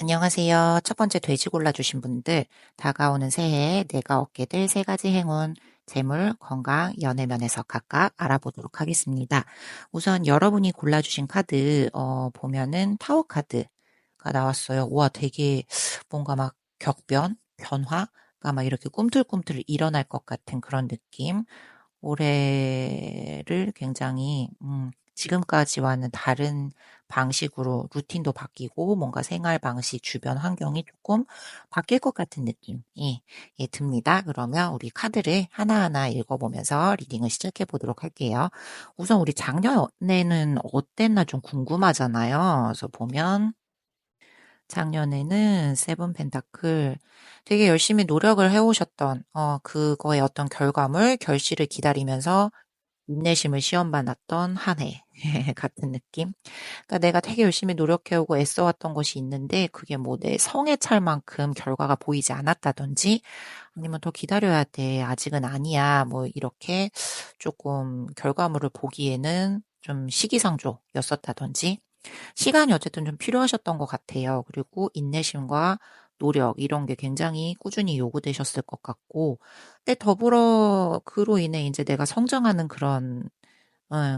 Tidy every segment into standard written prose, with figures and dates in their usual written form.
안녕하세요. 첫 번째 돼지 골라주신 분들, 다가오는 새해에 내가 얻게 될 세 가지 행운, 재물, 건강, 연애 면에서 각각 알아보도록 하겠습니다. 우선 여러분이 골라주신 카드, 보면은 타워 카드가 나왔어요. 우와, 되게 뭔가 막 변화가 막 이렇게 꿈틀꿈틀 일어날 것 같은 그런 느낌. 올해를 굉장히 지금까지와는 다른 방식으로 루틴도 바뀌고 뭔가 생활 방식, 주변 환경이 조금 바뀔 것 같은 느낌이 듭니다. 그러면 우리 카드를 하나하나 읽어보면서 리딩을 시작해 보도록 할게요. 우선 우리 작년에는 어땠나 좀 궁금하잖아요. 그래서 보면 작년에는 세븐 펜타클 되게 열심히 노력을 해오셨던 그거의 어떤 결과물, 결실을 기다리면서 인내심을 시험받았던 한 해 같은 느낌? 그러니까 내가 되게 열심히 노력해오고 애써왔던 것이 있는데 그게 뭐 내 성에 찰 만큼 결과가 보이지 않았다든지 아니면 더 기다려야 돼. 아직은 아니야. 뭐 이렇게 조금 결과물을 보기에는 좀 시기상조였었다든지 시간이 어쨌든 좀 필요하셨던 것 같아요. 그리고 인내심과 노력 이런 게 굉장히 꾸준히 요구되셨을 것 같고 근데 더불어 그로 인해 이제 내가 성장하는 그런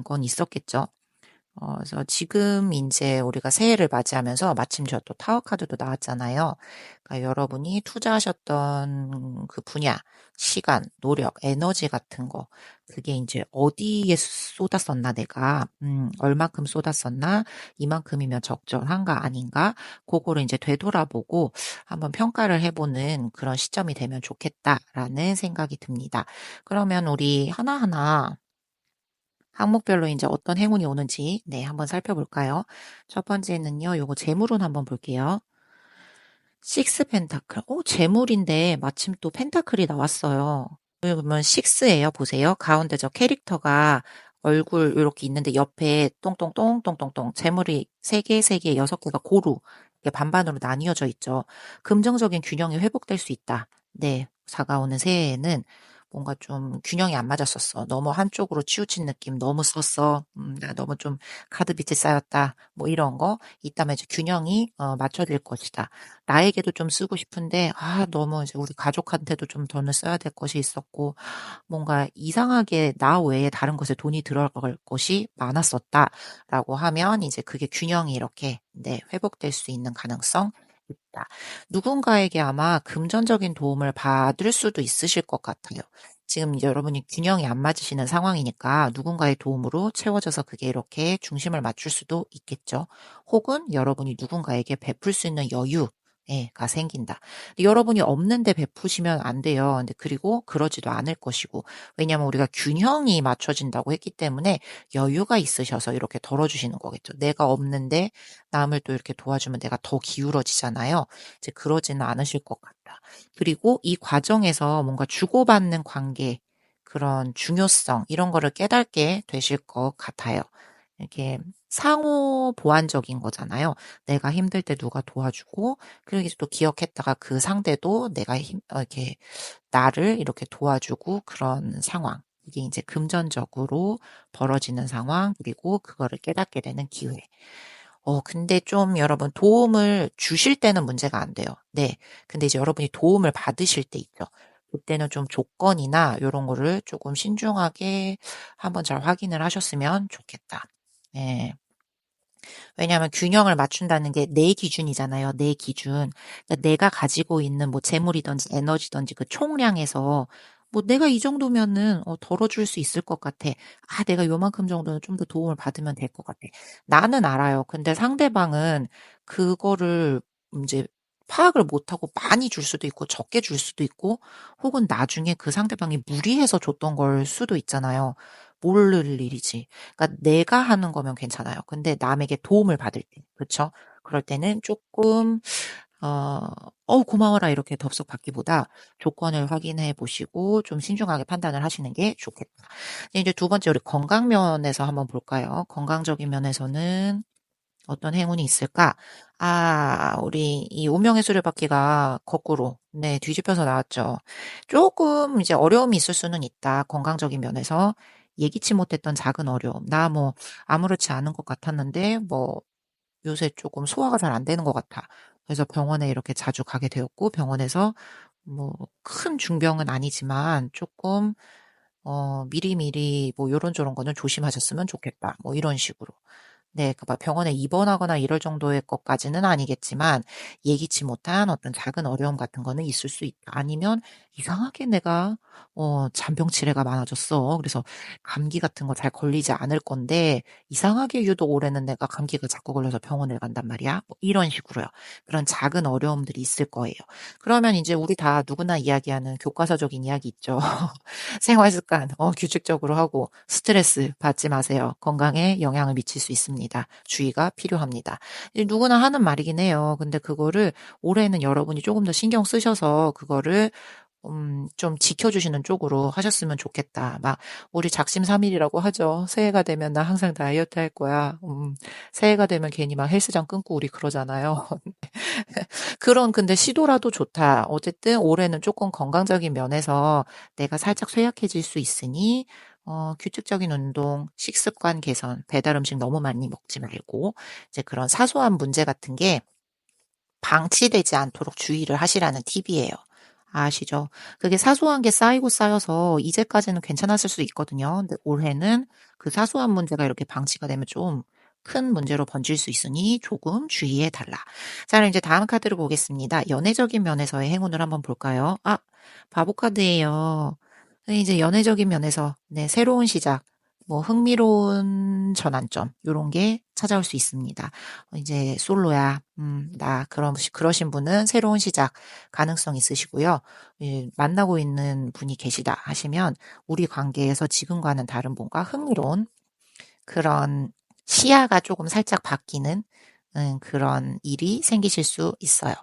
건 있었겠죠. 그래서 지금 이제 우리가 새해를 맞이하면서 마침 저 또 타워 카드도 나왔잖아요. 그러니까 여러분이 투자하셨던 그 분야, 시간, 노력, 에너지 같은 거 그게 이제 어디에 쏟았었나 내가 얼마큼 쏟았었나 이만큼이면 적절한가 아닌가 그거를 이제 되돌아보고 한번 평가를 해 보는 그런 시점이 되면 좋겠다라는 생각이 듭니다. 그러면 우리 하나하나 항목별로 이제 어떤 행운이 오는지 한번 살펴볼까요? 첫 번째는요. 요거 재물운 한번 볼게요. 식스 펜타클. 재물인데 마침 또 펜타클이 나왔어요. 그러면 식스예요. 보세요. 가운데 저 캐릭터가 얼굴 이렇게 있는데 옆에 똥똥똥 똥똥똥 재물이 3개, 3개, 6개가 고루 이렇게 반반으로 나뉘어져 있죠. 금정적인 균형이 회복될 수 있다. 네. 다가오는 새해에는 뭔가 좀 균형이 안 맞았었어. 너무 한쪽으로 치우친 느낌, 너무 썼어. 나 너무 좀 카드 빚이 쌓였다. 뭐 이런 거 있다면 이제 균형이 맞춰질 것이다. 나에게도 좀 쓰고 싶은데 너무 이제 우리 가족한테도 좀 돈을 써야 될 것이 있었고 뭔가 이상하게 나 외에 다른 것에 돈이 들어갈 것이 많았었다라고 하면 이제 그게 균형이 이렇게 회복될 수 있는 가능성 있다. 누군가에게 아마 금전적인 도움을 받을 수도 있으실 것 같아요. 지금 이제 여러분이 균형이 안 맞으시는 상황이니까 누군가의 도움으로 채워져서 그게 이렇게 중심을 맞출 수도 있겠죠. 혹은 여러분이 누군가에게 베풀 수 있는 여유가 생긴다. 근데 여러분이 없는데 베푸시면 안 돼요. 근데 그리고 그러지도 않을 것이고. 왜냐하면 우리가 균형이 맞춰진다고 했기 때문에 여유가 있으셔서 이렇게 덜어주시는 거겠죠. 내가 없는데 남을 또 이렇게 도와주면 내가 더 기울어지잖아요. 이제 그러지는 않으실 것 같다. 그리고 이 과정에서 뭔가 주고받는 관계, 그런 중요성, 이런 거를 깨닫게 되실 것 같아요. 이렇게 상호 보완적인 거잖아요. 내가 힘들 때 누가 도와주고, 그리고 이제 또 기억했다가 그 상대도 내가 이렇게 나를 이렇게 도와주고 그런 상황. 이게 이제 금전적으로 벌어지는 상황, 그리고 그거를 깨닫게 되는 기회. 근데 좀 여러분 도움을 주실 때는 문제가 안 돼요. 네. 근데 이제 여러분이 도움을 받으실 때 있죠. 그때는 좀 조건이나 요런 거를 조금 신중하게 한번 잘 확인을 하셨으면 좋겠다. 예. 왜냐하면 균형을 맞춘다는 게 내 기준이잖아요. 내 기준. 그러니까 내가 가지고 있는 뭐 재물이든지 에너지든지 그 총량에서 뭐 내가 이 정도면은 덜어줄 수 있을 것 같아. 내가 요만큼 정도는 좀 더 도움을 받으면 될 것 같아. 나는 알아요. 근데 상대방은 그거를 이제 파악을 못하고 많이 줄 수도 있고 적게 줄 수도 있고 혹은 나중에 그 상대방이 무리해서 줬던 걸 수도 있잖아요. 모를 일이지. 그러니까 내가 하는 거면 괜찮아요. 근데 남에게 도움을 받을 때, 그쵸? 그럴 때는 조금 어 고마워라 이렇게 덥석 받기보다 조건을 확인해 보시고 좀 신중하게 판단을 하시는 게 좋겠다. 이제 두 번째 우리 건강 면에서 한번 볼까요? 건강적인 면에서는 어떤 행운이 있을까? 우리 이 운명의 수레바퀴가 거꾸로 뒤집혀서 나왔죠. 조금 이제 어려움이 있을 수는 있다. 건강적인 면에서 예기치 못했던 작은 어려움. 나 뭐 아무렇지 않은 것 같았는데 뭐 요새 조금 소화가 잘 안 되는 것 같아. 그래서 병원에 이렇게 자주 가게 되었고, 병원에서 뭐 큰 중병은 아니지만 조금 미리미리 뭐 요런저런 거는 조심하셨으면 좋겠다. 뭐 이런 식으로. 네, 그막 병원에 입원하거나 이럴 정도의 것까지는 아니겠지만 예기치 못한 어떤 작은 어려움 같은 거는 있을 수 있다. 아니면 이상하게 내가 잔병 치레가 많아졌어. 그래서 감기 같은 거 잘 걸리지 않을 건데 이상하게 유독 올해는 내가 감기가 자꾸 걸려서 병원을 간단 말이야. 뭐 이런 식으로요. 그런 작은 어려움들이 있을 거예요. 그러면 이제 우리 다 누구나 이야기하는 교과서적인 이야기 있죠. 생활 습관 규칙적으로 하고 스트레스 받지 마세요. 건강에 영향을 미칠 수 있습니다. 주의가 필요합니다. 누구나 하는 말이긴 해요. 근데 그거를 올해는 여러분이 조금 더 신경 쓰셔서 그거를 좀 지켜주시는 쪽으로 하셨으면 좋겠다. 막 우리 작심삼일이라고 하죠. 새해가 되면 나 항상 다이어트 할 거야. 새해가 되면 괜히 막 헬스장 끊고 우리 그러잖아요. 그런 근데 시도라도 좋다. 어쨌든 올해는 조금 건강적인 면에서 내가 살짝 쇠약해질 수 있으니 규칙적인 운동, 식습관 개선, 배달 음식 너무 많이 먹지 말고 이제 그런 사소한 문제 같은 게 방치되지 않도록 주의를 하시라는 팁이에요. 아시죠? 그게 사소한 게 쌓이고 쌓여서 이제까지는 괜찮았을 수 있거든요. 근데 올해는 그 사소한 문제가 이렇게 방치가 되면 좀 큰 문제로 번질 수 있으니 조금 주의해 달라. 자, 그럼 이제 다음 카드를 보겠습니다. 연애적인 면에서의 행운을 한번 볼까요? 아, 바보 카드예요. 네, 이제 연애적인 면에서 네, 새로운 시작, 뭐 흥미로운 전환점 요런 게 찾아올 수 있습니다. 이제 솔로야. 나 그러신 분은 새로운 시작 가능성 있으시고요. 예, 만나고 있는 분이 계시다 하시면 우리 관계에서 지금과는 다른 뭔가 흥미로운 그런 시야가 조금 살짝 바뀌는 그런 일이 생기실 수 있어요.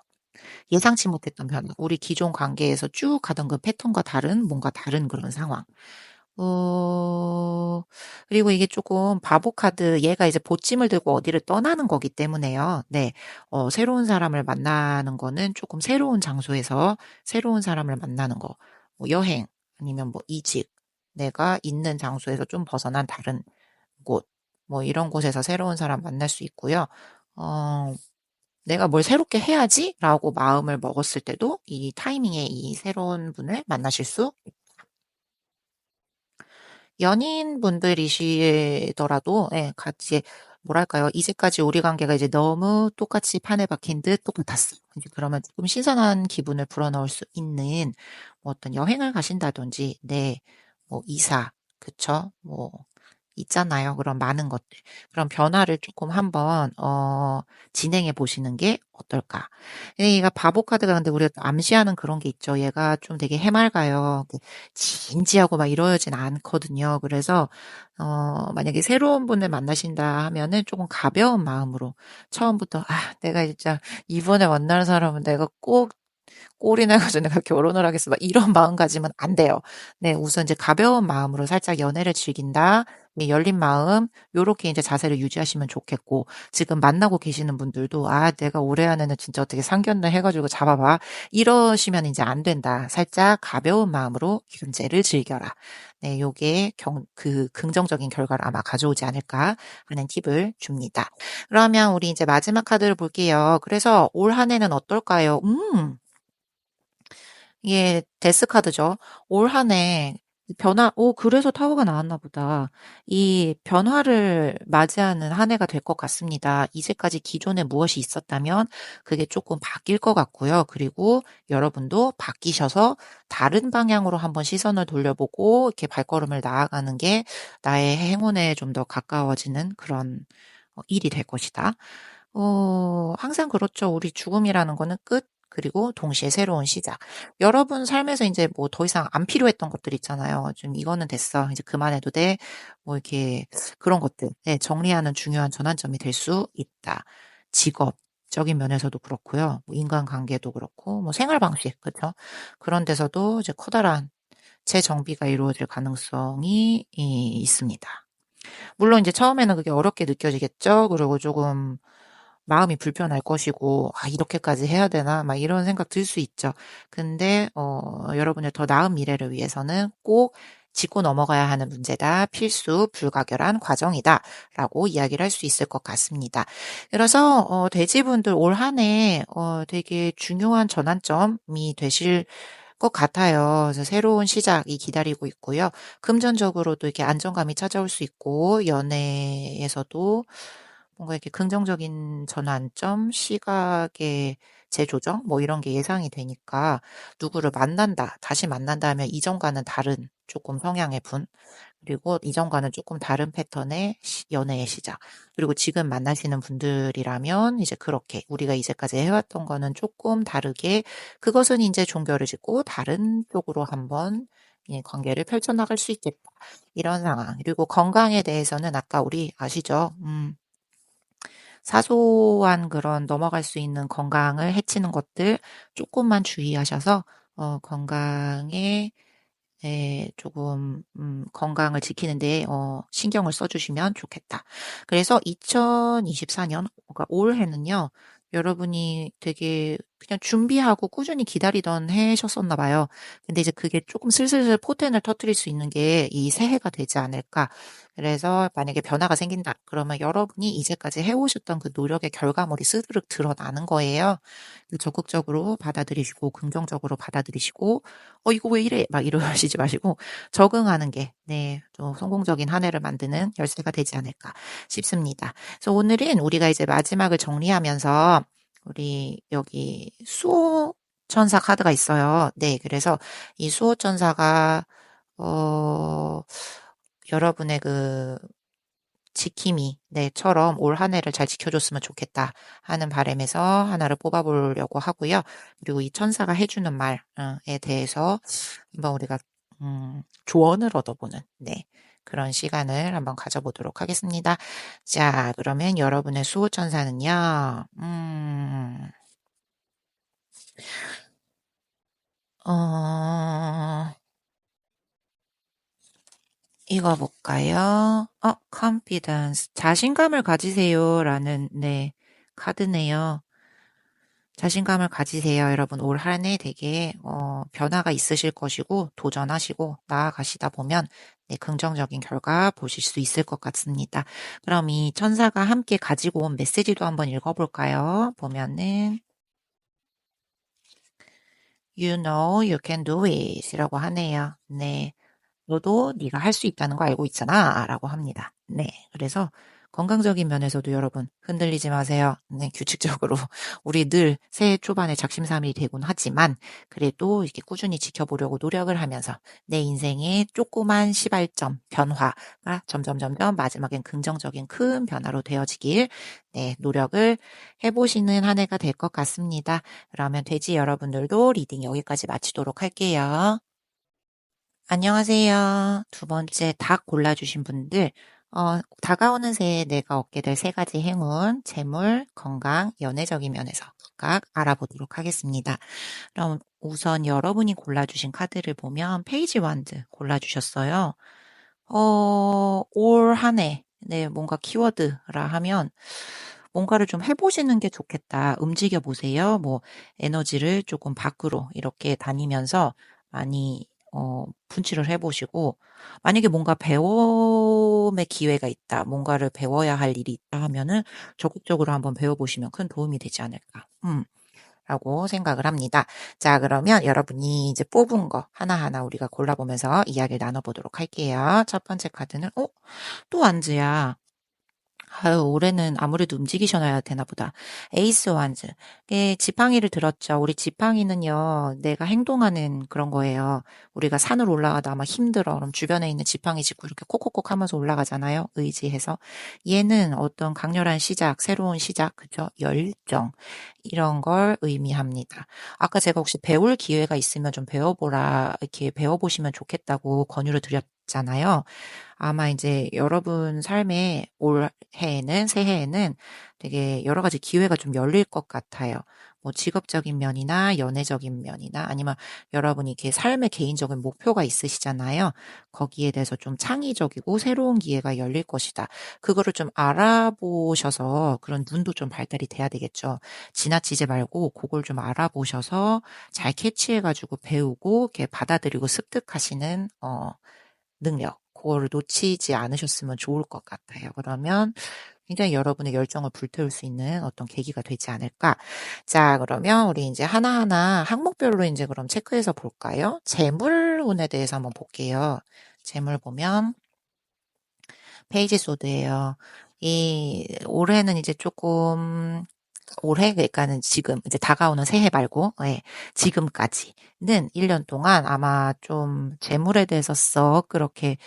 예상치 못했던 변화. 우리 기존 관계에서 쭉 가던 그 패턴과 다른 뭔가 다른 그런 상황. 어, 그리고 이게 조금 바보 카드, 얘가 이제 보찜을 들고 어디를 떠나는 거기 때문에요. 네. 새로운 사람을 만나는 거는 조금 새로운 장소에서 새로운 사람을 만나는 거. 뭐 여행, 아니면 뭐 이직, 내가 있는 장소에서 좀 벗어난 다른 곳, 뭐 이런 곳에서 새로운 사람 만날 수 있고요. 어, 내가 뭘 새롭게 해야지? 라고 마음을 먹었을 때도 이 타이밍에 이 새로운 분을 만나실 수 연인분들이시더라도 예, 같이 뭐랄까요? 이제까지 우리 관계가 이제 너무 똑같이 판에 박힌 듯 똑같았어. 이제 그러면 조금 신선한 기분을 불어넣을 수 있는 뭐 어떤 여행을 가신다든지, 네, 뭐 이사, 그쵸? 뭐 있잖아요. 그런 많은 것들. 그런 변화를 조금 한번 진행해 보시는 게 어떨까. 얘가 바보 카드가 근데 우리가 또 암시하는 그런 게 있죠. 얘가 좀 되게 해맑아요. 진지하고 막 이러진 않거든요. 그래서 만약에 새로운 분을 만나신다 하면은 조금 가벼운 마음으로 처음부터 내가 진짜 이번에 만나는 사람은 내가 꼭 꼴이 나가지고 내가 결혼을 하겠어. 막 이런 마음 가지면 안 돼요. 네, 우선 이제 가벼운 마음으로 살짝 연애를 즐긴다. 네, 열린 마음, 요렇게 이제 자세를 유지하시면 좋겠고, 지금 만나고 계시는 분들도, 내가 올해 안에는 진짜 어떻게 상견례 해가지고 잡아봐. 이러시면 이제 안 된다. 살짝 가벼운 마음으로 현재를 즐겨라. 네, 요게 긍정적인 결과를 아마 가져오지 않을까 하는 팁을 줍니다. 그러면 우리 이제 마지막 카드를 볼게요. 그래서 올 한 해는 어떨까요? 이게 데스카드죠. 올 한 해 그래서 타워가 나왔나 보다. 이 변화를 맞이하는 한 해가 될 것 같습니다. 이제까지 기존에 무엇이 있었다면 그게 조금 바뀔 것 같고요. 그리고 여러분도 바뀌셔서 다른 방향으로 한번 시선을 돌려보고 이렇게 발걸음을 나아가는 게 나의 행운에 좀 더 가까워지는 그런 일이 될 것이다. 항상 그렇죠. 우리 죽음이라는 거는 끝, 그리고 동시에 새로운 시작. 여러분 삶에서 이제 뭐 더 이상 안 필요했던 것들 있잖아요. 좀 이거는 됐어. 이제 그만해도 돼. 뭐 이렇게 그런 것들. 네, 정리하는 중요한 전환점이 될 수 있다. 직업적인 면에서도 그렇고요. 뭐 인간관계도 그렇고, 뭐 생활 방식, 그렇죠? 그런 데서도 이제 커다란 재정비가 이루어질 가능성이 있습니다. 물론 이제 처음에는 그게 어렵게 느껴지겠죠. 그리고 조금 마음이 불편할 것이고, 이렇게까지 해야 되나? 막 이런 생각 들 수 있죠. 근데, 여러분의 더 나은 미래를 위해서는 꼭 짚고 넘어가야 하는 문제다. 필수 불가결한 과정이다. 라고 이야기를 할 수 있을 것 같습니다. 그래서 돼지분들 올 한 해 되게 중요한 전환점이 되실 것 같아요. 그래서 새로운 시작이 기다리고 있고요. 금전적으로도 이렇게 안정감이 찾아올 수 있고 연애에서도 뭔가 이렇게 긍정적인 전환점, 시각의 재조정 뭐 이런 게 예상이 되니까 누구를 만난다, 다시 만난다 하면 이전과는 다른 조금 성향의 분, 그리고 이전과는 조금 다른 패턴의 연애의 시작. 그리고 지금 만나시는 분들이라면 이제 그렇게 우리가 이제까지 해왔던 거는 조금 다르게 그것은 이제 종결을 짓고 다른 쪽으로 한번 관계를 펼쳐나갈 수 있겠다. 이런 상황. 그리고 건강에 대해서는 아까 우리 아시죠? 사소한 그런 넘어갈 수 있는 건강을 해치는 것들 조금만 주의하셔서 건강에 조금 건강을 지키는 데 신경을 써 주시면 좋겠다. 그래서 2024년 그러니까 올해는요. 여러분이 되게 그냥 준비하고 꾸준히 기다리던 해셨었나 봐요. 근데 이제 그게 조금 슬슬 포텐을 터뜨릴 수 있는 게 이 새해가 되지 않을까. 그래서 만약에 변화가 생긴다. 그러면 여러분이 이제까지 해오셨던 그 노력의 결과물이 스르륵 드러나는 거예요. 적극적으로 받아들이시고 긍정적으로 받아들이시고 이거 왜 이래? 막 이러시지 마시고 적응하는 게 네, 좀 성공적인 한 해를 만드는 열쇠가 되지 않을까 싶습니다. 그래서 오늘은 우리가 이제 마지막을 정리하면서 우리 여기 수호천사 카드가 있어요. 네, 그래서 이 수호천사가 어 여러분의 그 지킴이, 네처럼 올 한 해를 잘 지켜줬으면 좋겠다 하는 바람에서 하나를 뽑아보려고 하고요. 그리고 이 천사가 해주는 말에 대해서 한번 우리가 조언을 얻어보는 네, 그런 시간을 한번 가져보도록 하겠습니다. 자, 그러면 여러분의 수호천사는요. 어, 이거 볼까요? confidence, 자신감을 가지세요라는 네, 카드네요. 자신감을 가지세요. 여러분 올 한 해 되게 변화가 있으실 것이고 도전하시고 나아가시다 보면 네, 긍정적인 결과 보실 수 있을 것 같습니다. 그럼 이 천사가 함께 가지고 온 메시지도 한번 읽어볼까요? 보면은 You know you can do it 이라고 하네요. 네. 너도 네가 할 수 있다는 거 알고 있잖아 라고 합니다. 네. 그래서 건강적인 면에서도 여러분 흔들리지 마세요. 네, 규칙적으로 우리 늘 새해 초반에 작심삼일이 되곤 하지만 그래도 이렇게 꾸준히 지켜보려고 노력을 하면서 내 인생의 조그만 시발점 변화가 점점 마지막엔 긍정적인 큰 변화로 되어지길 네, 노력을 해보시는 한 해가 될 것 같습니다. 그러면 돼지 여러분들도 리딩 여기까지 마치도록 할게요. 안녕하세요. 두 번째 닭 골라주신 분들, 다가오는 새해 내가 얻게 될 세 가지 행운, 재물, 건강, 연애적인 면에서 각각 알아보도록 하겠습니다. 그럼 우선 여러분이 골라주신 카드를 보면 페이지 원드 골라주셨어요. 올 한 해, 네, 뭔가 키워드라 하면 뭔가를 좀 해보시는 게 좋겠다. 움직여 보세요. 뭐, 에너지를 조금 밖으로 이렇게 다니면서 많이, 분출을 해보시고, 만약에 뭔가 배움의 기회가 있다. 뭔가를 배워야 할 일이 있다 하면은 적극적으로 한번 배워보시면 큰 도움이 되지 않을까. 라고 생각을 합니다. 자, 그러면 여러분이 이제 뽑은 거 하나하나 우리가 골라보면서 이야기를 나눠보도록 할게요. 첫 번째 카드는, 또 완즈야. 아유, 올해는 아무래도 움직이셔야 되나 보다. 에이스 완즈. 지팡이를 들었죠. 우리 지팡이는요, 내가 행동하는 그런 거예요. 우리가 산을 올라가다 막 힘들어. 그럼 주변에 있는 지팡이 짚고 이렇게 콕콕콕 하면서 올라가잖아요. 의지해서. 얘는 어떤 강렬한 시작, 새로운 시작, 그죠? 열정. 이런 걸 의미합니다. 아까 제가 혹시 배울 기회가 있으면 좀 배워보라, 이렇게 배워보시면 좋겠다고 권유를 드렸잖아요. 아마 이제 여러분 삶에 올해에는, 새해에는 되게 여러 가지 기회가 좀 열릴 것 같아요. 뭐 직업적인 면이나 연애적인 면이나 아니면 여러분이 이렇게 삶의 개인적인 목표가 있으시잖아요. 거기에 대해서 좀 창의적이고 새로운 기회가 열릴 것이다. 그거를 좀 알아보셔서 그런 눈도 좀 발달이 돼야 되겠죠. 지나치지 말고 그걸 좀 알아보셔서 잘 캐치해가지고 배우고 이렇게 받아들이고 습득하시는 능력, 그거를 놓치지 않으셨으면 좋을 것 같아요. 그러면 굉장히 여러분의 열정을 불태울 수 있는 어떤 계기가 되지 않을까. 자, 그러면 우리 이제 하나하나 항목별로 이제 그럼 체크해서 볼까요? 재물운에 대해서 한번 볼게요. 재물 보면 페이지 소드예요. 이 올해는 이제 조금 올해 그러니까는 지금 이제 다가오는 새해 말고 예, 지금까지는 1년 동안 아마 좀 재물에 대해서 썩 그렇게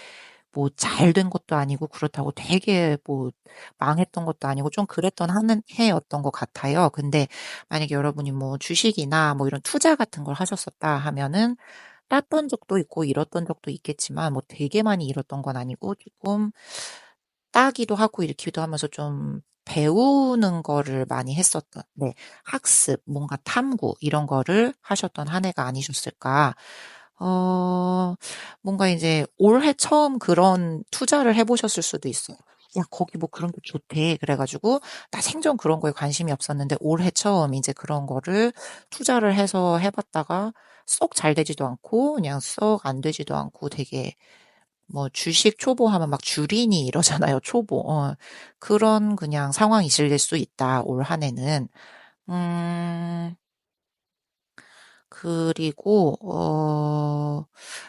뭐 잘 된 것도 아니고 그렇다고 되게 뭐 망했던 것도 아니고 좀 그랬던 하는 해였던 것 같아요. 근데 만약에 여러분이 뭐 주식이나 뭐 이런 투자 같은 걸 하셨었다 하면은 땄던 적도 있고 잃었던 적도 있겠지만 뭐 되게 많이 잃었던 건 아니고 조금 따기도 하고 잃기도 하면서 좀 배우는 거를 많이 했었던 네. 학습, 뭔가 탐구 이런 거를 하셨던 한 해가 아니셨을까. 어 뭔가 이제 올해 처음 그런 투자를 해 보셨을 수도 있어요. "야 거기 뭐 그런 게 좋대." 그래 가지고 나 생전 그런 거에 관심이 없었는데 올해 처음 이제 그런 거를 투자를 해서 해 봤다가 쏙 잘 되지도 않고 그냥 썩 안 되지도 않고 되게 뭐 주식 초보하면 막 주린이 이러잖아요, 초보. 그런 그냥 상황이실 수 있다, 올 한 해는. 음 그리고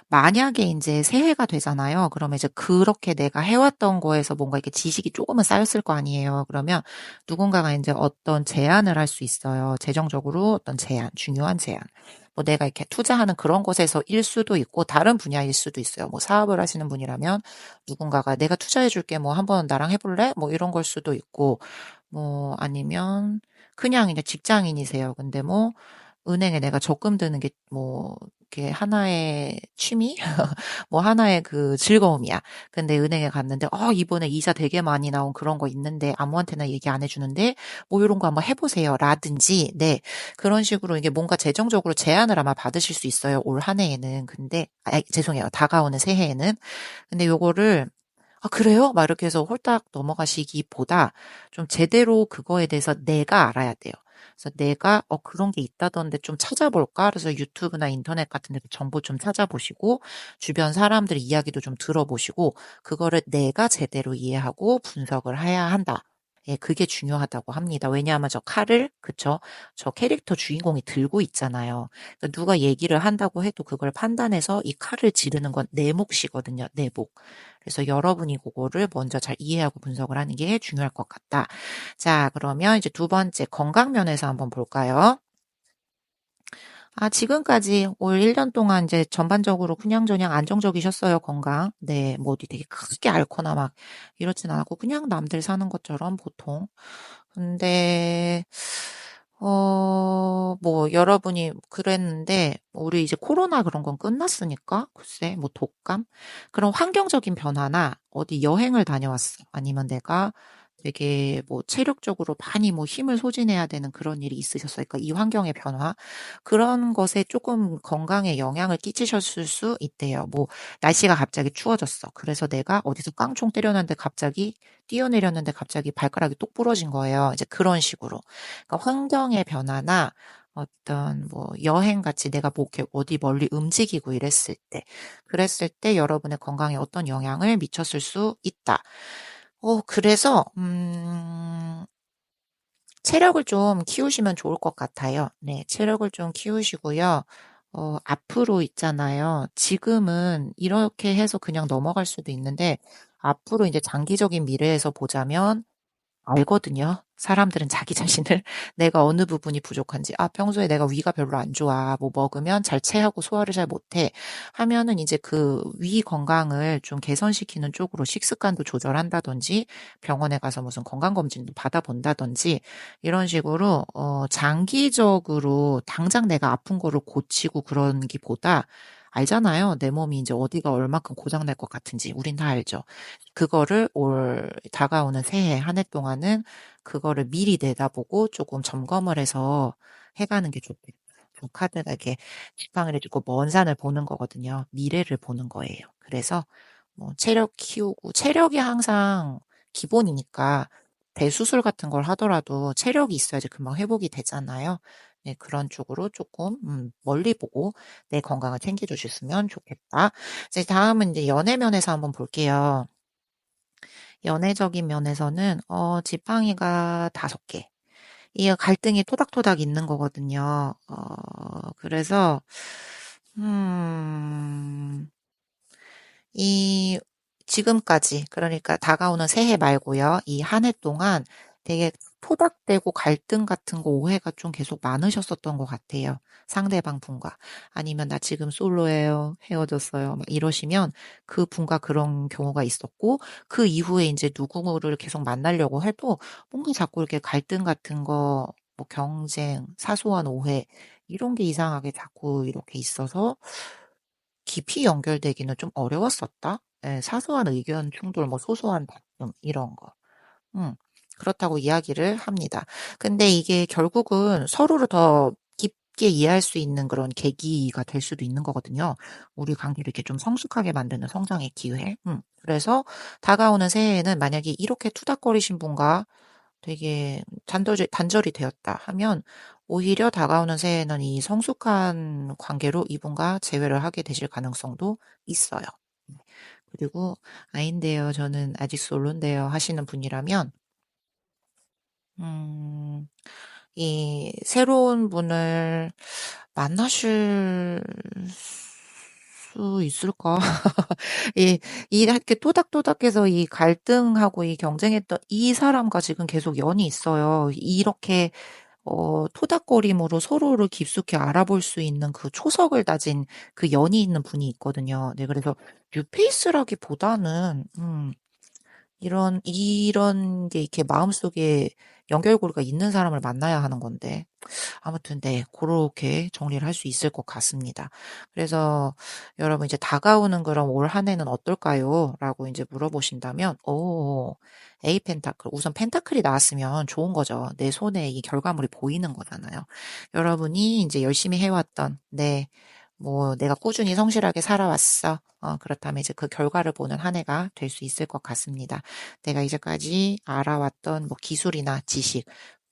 만약에 인제 새해가 되잖아요. 그러면 이제 그렇게 내가 해 왔던 거에서 뭔가 이렇게 지식이 쪼금은 쌓였을 거 아니에요. 그러면 누군가가 인제 어떤 제안을 할 수 있어요. 재정적으로 어떤 제안, 중요한 제안. 뭐 내가 이렇게 투자하는 그런 곳에서 일 수도 있고 다른 분야일 수도 있어요. 뭐 사업을 하시는 분이라면 누군가가 "내가 투자해 줄게. 뭐 한번 나랑 해 볼래?" 뭐 이런 걸 수도 있고 뭐 아니면 그냥 이제 직장인이세요. 근데 뭐 은행에 내가 적금 드는 게 뭐 이렇게 하나의 취미? 뭐 하나의 그 즐거움이야. 근데 은행에 갔는데 이번에 이자 되게 많이 나온 그런 거 있는데 아무한테나 얘기 안 해 주는데 뭐 요런 거 한번 해 보세요."라든지 네. 그런 식으로 이게 뭔가 재정적으로 제안을 아마 받으실 수 있어요, 올 한 해에는. 근데 죄송해요. 다가오는 새해에는. 근데 요거를 "아 그래요?" 막 이렇게 해서 홀딱 넘어가시기보다 좀 제대로 그거에 대해서 내가 알아야 돼요. 그래서 내가 '그런 게 있다던데 좀 찾아볼까?' 그래서 유튜브나 인터넷 같은 데서 정보 좀 찾아보시고 주변 사람들 이야기도 좀 들어보시고 그거를 내가 제대로 이해하고 분석을 해야 한다. 예 그게 중요하다고 합니다. 왜냐하면 저 칼을 그쵸? 저 캐릭터 주인공이 들고 있잖아요. 그러니까 누가 얘기를 한다고 해도 그걸 판단해서 이 칼을 지르는 건 내 몫이거든요, 내 몫. 그래서 여러분이 그거를 먼저 잘 이해하고 분석을 하는 게 중요할 것 같다. 자, 그러면 이제 두 번째 건강 면에서 한번 볼까요? 지금까지 올 1년 동안 이제 전반적으로 그냥저냥 안정적이셨어요, 건강. 네. 뭐 어디 되게 크게 앓거나 막 이렇진 않았고 그냥 남들 사는 것처럼 보통. 근데 뭐 여러분이 그랬는데 우리 이제 코로나 그런 건 끝났으니까 글쎄 뭐 독감? 그런 환경적인 변화나 어디 여행을 다녀왔어. 아니면 내가 되게 뭐 체력적으로 많이 뭐 힘을 소진해야 되는 그런 일이 있으셨어요. 그러니까 이 환경의 변화 그런 것에 조금 건강에 영향을 끼치셨을 수 있대요. 뭐 날씨가 갑자기 추워졌어. 그래서 내가 어디서 깡총 때려놨는데 갑자기 뛰어내렸는데 갑자기 발가락이 똑 부러진 거예요. 이제 그런 식으로. 그러니까 환경의 변화나 어떤 뭐 여행 같이 내가 뭐 이렇게 어디 멀리 움직이고 이랬을 때 그랬을 때 여러분의 건강에 어떤 영향을 미쳤을 수 있다. 그래서 체력을 좀 키우시면 좋을 것 같아요. 네. 체력을 좀 키우시고요. 앞으로 있잖아요. 지금은 이렇게 해서 그냥 넘어갈 수도 있는데 앞으로 이제 장기적인 미래에서 보자면 알거든요. 사람들은 자기 자신을 내가 어느 부분이 부족한지. '아 평소에 내가 위가 별로 안 좋아. 뭐 먹으면 잘 체하고 소화를 잘 못해.' 하면은 이제 그 위 건강을 좀 개선시키는 쪽으로 식습관도 조절한다든지 병원에 가서 무슨 건강검진도 받아 본다든지 이런 식으로 장기적으로 당장 내가 아픈 거를 고치고 그러기보다 알잖아요. 내 몸이 인제 어디가 얼마큼 고장 날 것 같은지 우린 다 알죠. 그거를 올 다가오는 새해 한 해 동안은 그거를 미리 내다보고 쪼금 점검을 해서 해 가는 게 좋겠다. 좀 카드가 이렇게 지팡이를 짚고 먼 산을 보는 거거든요. 미래를 보는 거예요. 그래서 뭐 체력 키우고 체력이 항상 기본이니까 대수술 같은 걸 하더라도 체력이 있어야지 금방 회복이 되잖아요. 네, 그런 쪽으로 조금 멀리 보고 내 건강을 챙겨주셨으면 좋겠다. 이제 다음은 이제 연애 면에서 한번 볼게요. 연애적인 면에서는 지팡이가 5개. 이 갈등이 토닥토닥 있는 거거든요. 그래서 음, 이 지금까지 그러니까 다가오는 새해 말고요. 이 한 해 동안 되게 토닥대고 갈등 같은 거 오해가 좀 계속 많으셨었던 것 같아요. 상대방 분과. 아니면 나 지금 솔로예요. 헤어졌어요. 막 이러시면 그 분과 그런 경우가 있었고 그 이후에 이제 누구를 계속 만나려고 해도 뭔가 자꾸 이렇게 갈등 같은 거, 뭐 경쟁, 사소한 오해 이런 게 이상하게 자꾸 이렇게 있어서 깊이 연결되기는 좀 어려웠었다. 예, 사소한 의견 충돌, 뭐 소소한 다툼 이런 거. 음, 그렇다고 이야기를 합니다. 근데 이게 결국은 서로를 더 깊게 이해할 수 있는 그런 계기가 될 수도 있는 거거든요. 우리 관계를 이렇게 좀 성숙하게 만드는 성장의 기회. 그래서 다가오는 새해에는 만약에 이렇게 투닥거리신 분과 되게 단절이 되었다 하면 오히려 다가오는 새해에는 이 성숙한 관계로 이분과 재회를 하게 되실 가능성도 있어요. 그리고 아닌데요. 저는 아직 솔로인데요. 하시는 분이라면 음, 이 새로운 분을 만나실 수 있을까? 이렇게 토닥토닥해서 이 갈등하고 이 경쟁했던 이 사람과 지금 계속 연이 있어요. 이렇게 토닥거림으로 서로를 깊숙이 알아볼 수 있는 그 초석을 다진 그 연이 있는 분이 있거든요. 네, 그래서 뉴페이스라기보다는, 이런 게 이렇게 마음속에 연결고리가 있는 사람을 만나야 하는 건데, 아무튼 네, 고렇게 정리를 할 수 있을 것 같습니다. 그래서 여러분 이제 다가오는 그럼 올 한 해는 어떨까요? 라고 이제 물어보신다면, A 펜타클. 우선 펜타클이 나왔으면 좋은 거죠. 내 손에 이 결과물이 보이는 거잖아요. 여러분이 이제 열심히 해왔던, 네, 뭐 내가 꾸준히 성실하게 살아왔어. 그렇다면 이제 그 결과를 보는 한 해가 될 수 있을 것 같습니다. 내가 이제까지 알아왔던 뭐 기술이나 지식,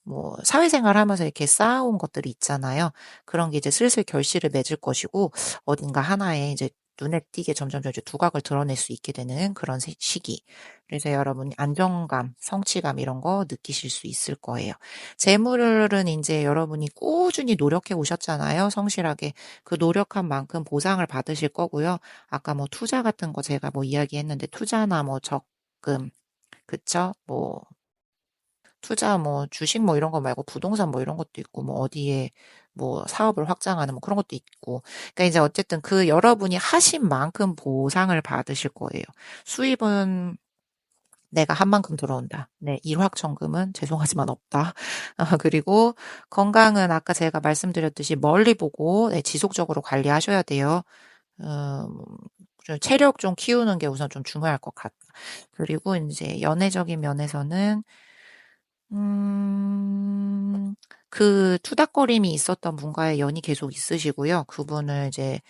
뭐 사회생활 하면서 이렇게 쌓아온 것들이 있잖아요. 그런 게 이제 슬슬 결실을 맺을 것이고 어딘가 하나에 이제 눈에 띄게 점점 이제 두각을 드러낼 수 있게 되는 그런 시기. 그래서 여러분이 안정감, 성취감 이런 거 느끼실 수 있을 거예요. 재물은 이제 여러분이 꾸준히 노력해 오셨잖아요. 성실하게. 그 노력한 만큼 보상을 받으실 거고요. 아까 뭐 투자 같은 거 제가 뭐 이야기했는데 투자나 뭐 적금, 그쵸? 뭐 투자 뭐 주식 뭐 이런 거 말고 부동산 뭐 이런 것도 있고 뭐 어디에 뭐 사업을 확장하는 뭐 그런 것도 있고. 그러니까 이제 어쨌든 그 여러분이 하신 만큼 보상을 받으실 거예요. 수입은 내가 한 만큼 들어온다. 네, 일확천금은 죄송하지만 없다. 그리고 건강은 아까 제가 말씀드렸듯이 멀리 보고 네, 지속적으로 관리하셔야 돼요. 좀 체력 좀 키우는 게 우선 좀 중요할 것 같다. 그리고 이제 연애적인 면에서는 음, 그 투닥거림이 있었던 분과의 연이 계속 있으시고요. 그분을 이제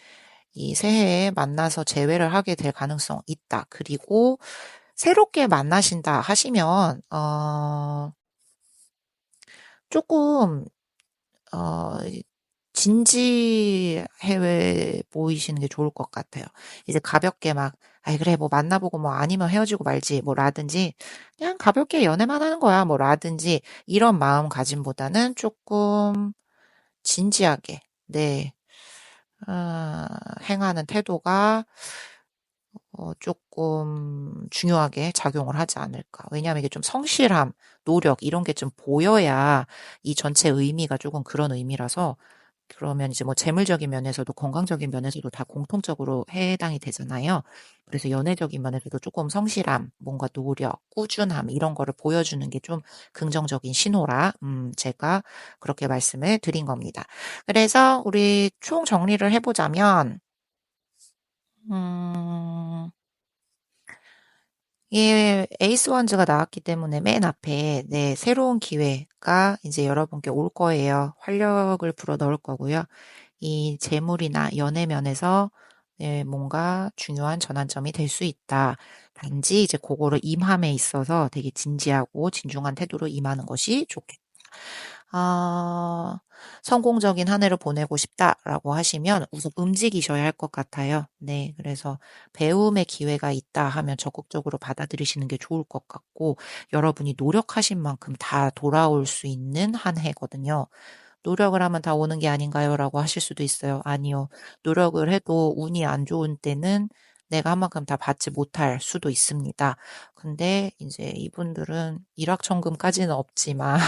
이 새해에 만나서 재회를 하게 될 가능성 있다. 그리고 새롭게 만나신다 하시면, 조금, 어, 진지해 보이시는 게 좋을 것 같아요. 이제 가볍게 막, 아이, 그래, 뭐 만나보고 뭐 아니면 헤어지고 말지, 뭐 라든지, 그냥 가볍게 연애만 하는 거야, 뭐 라든지, 이런 마음가짐보다는 조금 진지하게, 네, 행하는 태도가 조금 중요하게 작용을 하지 않을까. 왜냐하면 이게 좀 성실함, 노력, 이런 게 좀 보여야 이 전체 의미가 조금 그런 의미라서 그러면 이제 뭐 재물적인 면에서도 건강적인 면에서도 다 공통적으로 해당이 되잖아요. 그래서 연애적인 면에서도 조금 성실함, 뭔가 노력, 꾸준함 이런 거를 보여주는 게 좀 긍정적인 신호라 제가 그렇게 말씀을 드린 겁니다. 그래서 우리 총 정리를 해보자면 음, 예, 에이스 원즈가 나왔기 때문에 맨 앞에 네, 새로운 기회가 이제 여러분께 올 거예요. 활력을 불어 넣을 거고요. 이 재물이나 연애 면에서 네, 뭔가 중요한 전환점이 될 수 있다. 단지 이제 그거를 임함에 있어서 되게 진지하고 진중한 태도로 임하는 것이 좋겠다. 아, 성공적인 한 해를 보내고 싶다라고 하시면 우선 움직이셔야 할 것 같아요. 네, 그래서 배움의 기회가 있다 하면 적극적으로 받아들이시는 게 좋을 것 같고, 여러분이 노력하신 만큼 다 돌아올 수 있는 한 해거든요. 노력을 하면 다 오는 게 아닌가요? 라고 하실 수도 있어요. 아니요. 노력을 해도 운이 안 좋은 때는 내가 한 만큼 다 받지 못할 수도 있습니다. 근데 이제 이분들은 일확천금까지는 없지만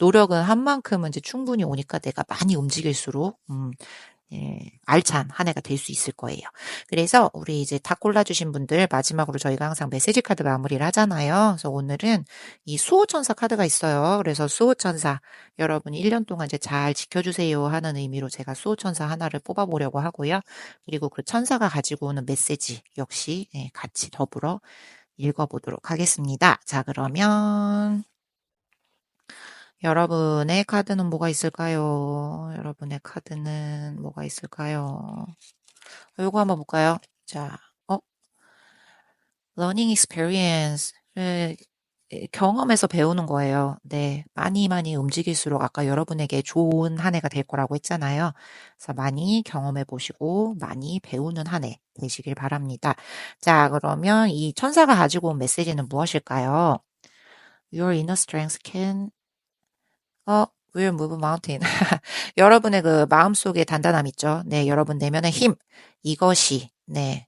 노력은 한 만큼은 이제 충분히 오니까 내가 많이 움직일수록 예, 알찬 한 해가 될 수 있을 거예요. 그래서 우리 이제 다 골라주신 분들 마지막으로 저희가 항상 메시지 카드 마무리를 하잖아요. 그래서 오늘은 이 수호천사 카드가 있어요. 그래서 수호천사 여러분이 1년 동안 이제 잘 지켜주세요 하는 의미로 제가 수호천사 하나를 뽑아보려고 하고요. 그리고 그 천사가 가지고 오는 메시지 역시 같이 더불어 읽어보도록 하겠습니다. 자, 그러면 여러분의 카드는 뭐가 있을까요? 여러분의 카드는 뭐가 있을까요? 요거 한번 볼까요? 자, learning experience. 경험에서 배우는 거예요. 네. 많이 많이 움직일수록 아까 여러분에게 좋은 한 해가 될 거라고 했잖아요. 그래서 많이 경험해 보시고 많이 배우는 한 해 되시길 바랍니다. 자, 그러면 이 천사가 가지고 온 메시지는 무엇일까요? Your inner strength can, will move mountain. 여러분의 그 마음속에 단단함 있죠? 네, 여러분 내면의 힘. 이것이, 네,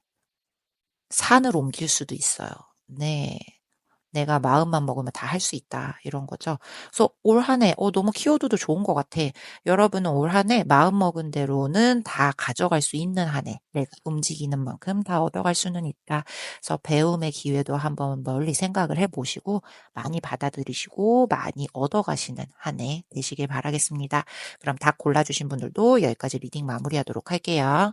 산을 옮길 수도 있어요. 네. 내가 마음만 먹으면 다 할 수 있다. 이런 거죠. 그래서 올 한 해, 너무 키워드도 좋은 것 같아. 여러분은 올 한 해 마음 먹은 대로는 다 가져갈 수 있는 한 해. 내가 움직이는 만큼 다 얻어갈 수는 있다. 그래서 배움의 기회도 한번 멀리 생각을 해보시고 많이 받아들이시고 많이 얻어가시는 한 해 되시길 바라겠습니다. 그럼 다 골라주신 분들도 여기까지 리딩 마무리하도록 할게요.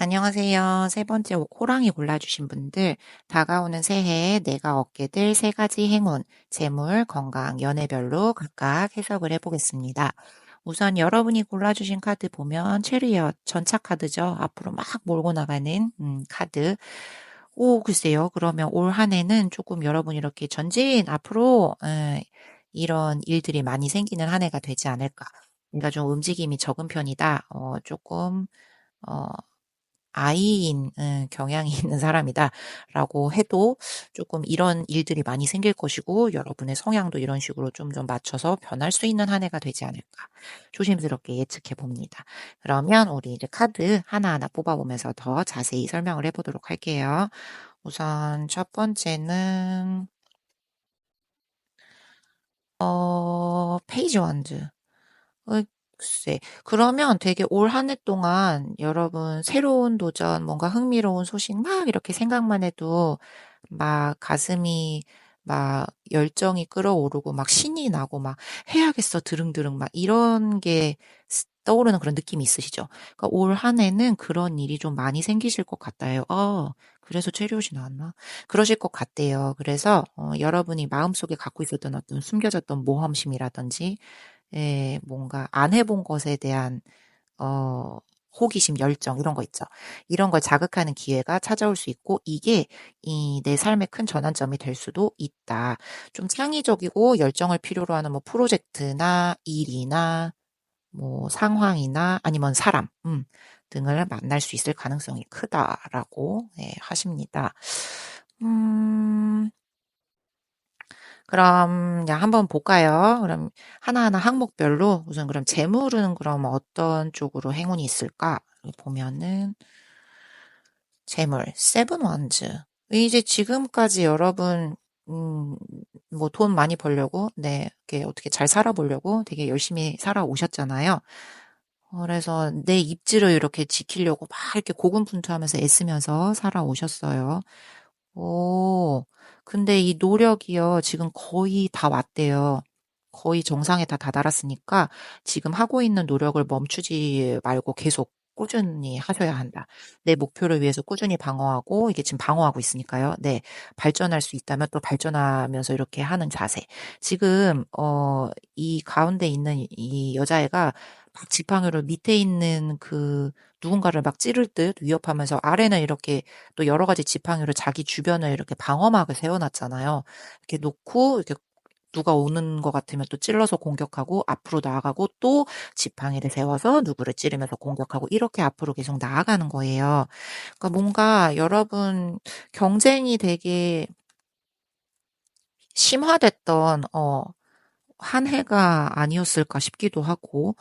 안녕하세요. 세 번째 호랑이 골라주신 분들, 다가오는 새해에 내가 얻게 될 세 가지 행운, 재물, 건강, 연애별로 각각 해석을 해보겠습니다. 우선 여러분이 골라주신 카드 보면 체리엇, 전차 카드죠. 앞으로 막 몰고 나가는 카드. 오, 글쎄요. 그러면 올 한 해는 조금 여러분 이렇게 전진 앞으로 이런 일들이 많이 생기는 한 해가 되지 않을까. 그러니까 좀 움직임이 적은 편이다. 조금 어, 아이인 경향이 있는 사람이다라고 해도 조금 이런 일들이 많이 생길 것이고 여러분의 성향도 이런 식으로 좀 맞춰서 변할 수 있는 한 해가 되지 않을까 조심스럽게 예측해 봅니다. 그러면 우리 이제 카드 하나하나 뽑아보면서 더 자세히 설명을 해보도록 할게요. 우선 첫 번째는 페이지 원즈. 글쎄. 그러면 되게 올 한 해 동안 여러분 새로운 도전, 뭔가 흥미로운 소식 막 이렇게 생각만 해도 막 가슴이 막 열정이 끌어오르고 막 신이 나고 막 해야겠어 드릉드릉 막 이런 게 떠오르는 그런 느낌이 있으시죠? 그러니까 올 한 해는 그런 일이 좀 많이 생기실 것 같아요. 그래서 체리옷이 나왔나? 그러실 것 같대요. 그래서 여러분이 마음속에 갖고 있었던 어떤 숨겨졌던 모험심이라든지 뭔가 안 해본 것에 대한 어 호기심, 열정 이런 거 있죠. 이런 걸 자극하는 기회가 찾아올 수 있고 이게 이 내 삶의 큰 전환점이 될 수도 있다. 좀 창의적이고 열정을 필요로 하는 뭐 프로젝트나 일이나 뭐 상황이나 아니면 사람 등을 만날 수 있을 가능성이 크다라고 하십니다. 음. 그럼 그냥 한번 볼까요? 그럼 하나하나 항목별로 우선 그럼 재물은 그럼 어떤 쪽으로 행운이 있을까? 보면은 재물, 세븐 원즈. 이제 지금까지 여러분 뭐 돈 많이 벌려고 이렇게 어떻게 잘 살아보려고 되게 열심히 살아오셨잖아요. 그래서 내 입지를 이렇게 지키려고 막 이렇게 고군분투하면서 애쓰면서 살아오셨어요. 오, 근데 이 노력이요, 지금 거의 다 왔대요. 거의 정상에 다 다다랐으니까 지금 하고 있는 노력을 멈추지 말고 계속 꾸준히 하셔야 한다. 내 목표를 위해서 꾸준히 방어하고, 이게 지금 방어하고 있으니까요. 네, 발전할 수 있다면 또 발전하면서 이렇게 하는 자세. 지금, 이 가운데 있는 이 여자애가 막 지팡이로 밑에 있는 그 누군가를 막 찌를 듯 위협하면서 아래는 이렇게 또 여러 가지 지팡이로 자기 주변을 이렇게 방어막을 세워놨잖아요. 이렇게 놓고 이렇게 누가 오는 것 같으면 또 찔러서 공격하고 앞으로 나아가고 또 지팡이를 세워서 누구를 찌르면서 공격하고 이렇게 앞으로 계속 나아가는 거예요. 그러니까 뭔가 여러분 경쟁이 되게 심화됐던 한 해가 아니었을까 싶기도 하고,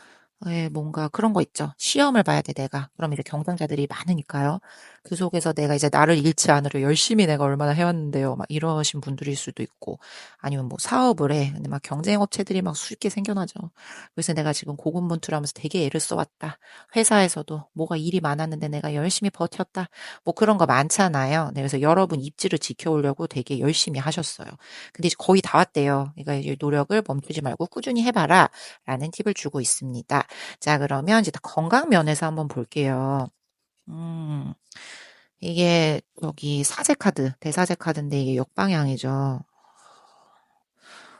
예, 뭔가 그런 거 있죠. 시험을 봐야 돼, 내가. 그럼 이제 경쟁자들이 많으니까요. 그 속에서 내가 이제 나를 잃지 않으려 열심히 내가 얼마나 해왔는데요. 막 이러신 분들일 수도 있고, 아니면 뭐 사업을 해. 근데 막 경쟁 업체들이 막 수십 개 생겨나죠. 그래서 내가 지금 고군분투하면서 되게 애를 써왔다. 회사에서도 뭐가 일이 많았는데 내가 열심히 버텼다. 뭐 그런 거 많잖아요. 네, 그래서 여러분 입지를 지켜오려고 되게 열심히 하셨어요. 근데 이제 거의 다 왔대요. 그러니까 이제 노력을 멈추지 말고 꾸준히 해봐라. 라는 팁을 주고 있습니다. 자, 그러면 이제 건강 면에서 한번 볼게요. 음, 이게 여기 사제 카드, 대사제 카드인데 이게 역방향이죠.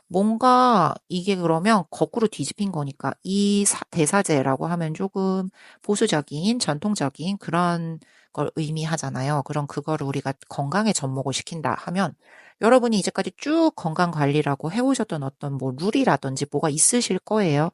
뭔가 이게 그러면 거꾸로 뒤집힌 거니까 이 대사제라고 하면 조금 보수적인, 전통적인 그런 걸 의미하잖아요. 그럼 그거를 우리가 건강에 접목을 시킨다 하면 여러분이 이제까지 쭉 건강 관리라고 해오셨던 어떤 뭐 룰이라든지 뭐가 있으실 거예요.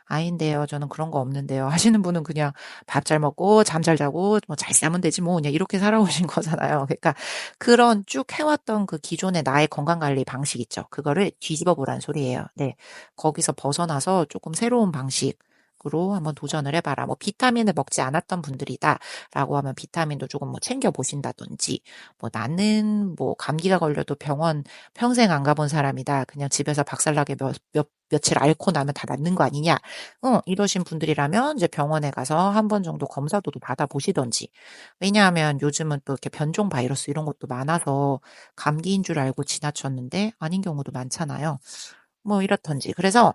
아닌데요. 저는 그런 거 없는데요. 하시는 분은 그냥 밥 잘 먹고 잠 잘 자고 뭐 잘 싸면 되지 뭐 그냥 이렇게 살아오신 거잖아요. 그러니까 그런 쭉 해왔던 그 기존의 나의 건강 관리 방식 있죠. 그거를 뒤집어 보란 소리예요. 네. 거기서 벗어나서 조금 새로운 방식으로 한번 도전을 해봐라. 뭐 비타민을 먹지 않았던 분들이다라고 하면 비타민도 조금 뭐 챙겨 보신다든지 뭐 나는 뭐 감기가 걸려도 병원 평생 안 가본 사람이다. 그냥 집에서 박살나게 며칠 앓고 나면 다 낫는 거 아니냐. 이러신 분들이라면 이제 병원에 가서 한 번 정도 검사도 받아보시던지. 왜냐하면 요즘은 또 이렇게 변종 바이러스 이런 것도 많아서 감기인 줄 알고 지나쳤는데 아닌 경우도 많잖아요. 뭐 이렇던지. 그래서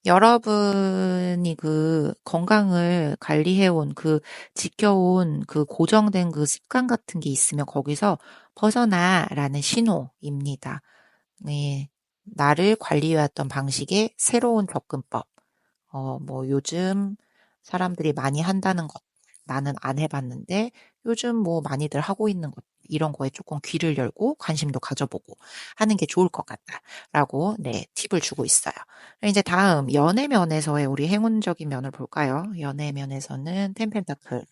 여러분이 그 건강을 관리해온 지켜온 그 고정된 그 습관 같은 게 있으면 거기서 벗어나라는 신호입니다. 네. 나를 관리해왔던 방식의 새로운 접근법. 뭐 요즘 사람들이 많이 한다는 것, 나는 안 해봤는데 요즘 뭐 많이들 하고 있는 것, 이런 거에 조금 귀를 열고 관심도 가져보고 하는 게 좋을 것 같다라고 네, 팁을 주고 있어요. 이제 다음 연애 면에서의 우리 행운적인 면을 볼까요? 연애 면에서는 텐펜타클.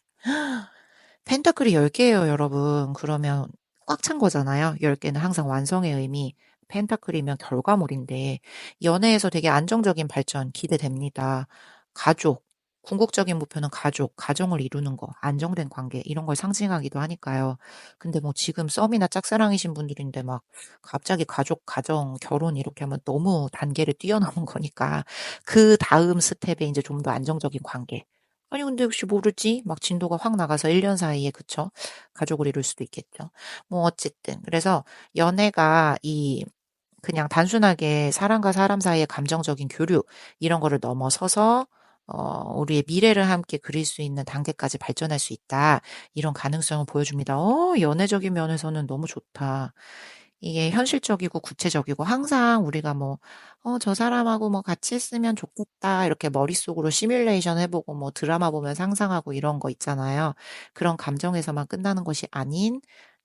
펜타클이 10개예요, 여러분. 그러면 꽉 찬 거잖아요. 10개는 항상 완성의 의미. 펜타클이면 결과물인데 연애에서 되게 안정적인 발전 기대됩니다. 가족, 궁극적인 목표는 가족, 가정을 이루는 거, 안정된 관계 이런 걸 상징하기도 하니까요. 근데 뭐 지금 썸이나 짝사랑이신 분들인데 막 갑자기 가족, 가정, 결혼 이렇게 하면 너무 단계를 뛰어넘은 거니까 그 다음 스텝에 이제 좀 더 안정적인 관계. 아니 근데 혹시 모르지? 막 진도가 확 나가서 1년 사이에 그쵸? 가족을 이룰 수도 있겠죠. 뭐 어쨌든 그래서 연애가 그냥 단순하게 사람과 사람 사이의 감정적인 교류 이런 거를 넘어서서 우리의 미래를 함께 그릴 수 있는 단계까지 발전할 수 있다. 이런 가능성을 보여줍니다. 연애적인 면에서는 너무 좋다. 이게 현실적이고 구체적이고 항상 우리가 뭐, 저 사람하고 뭐 같이 했으면 좋겠다. 이렇게 머릿속으로 시뮬레이션 해보고 뭐 드라마 보면 상상하고 이런 거 있잖아요. 그런 감정에서만 끝나는 것이 아닌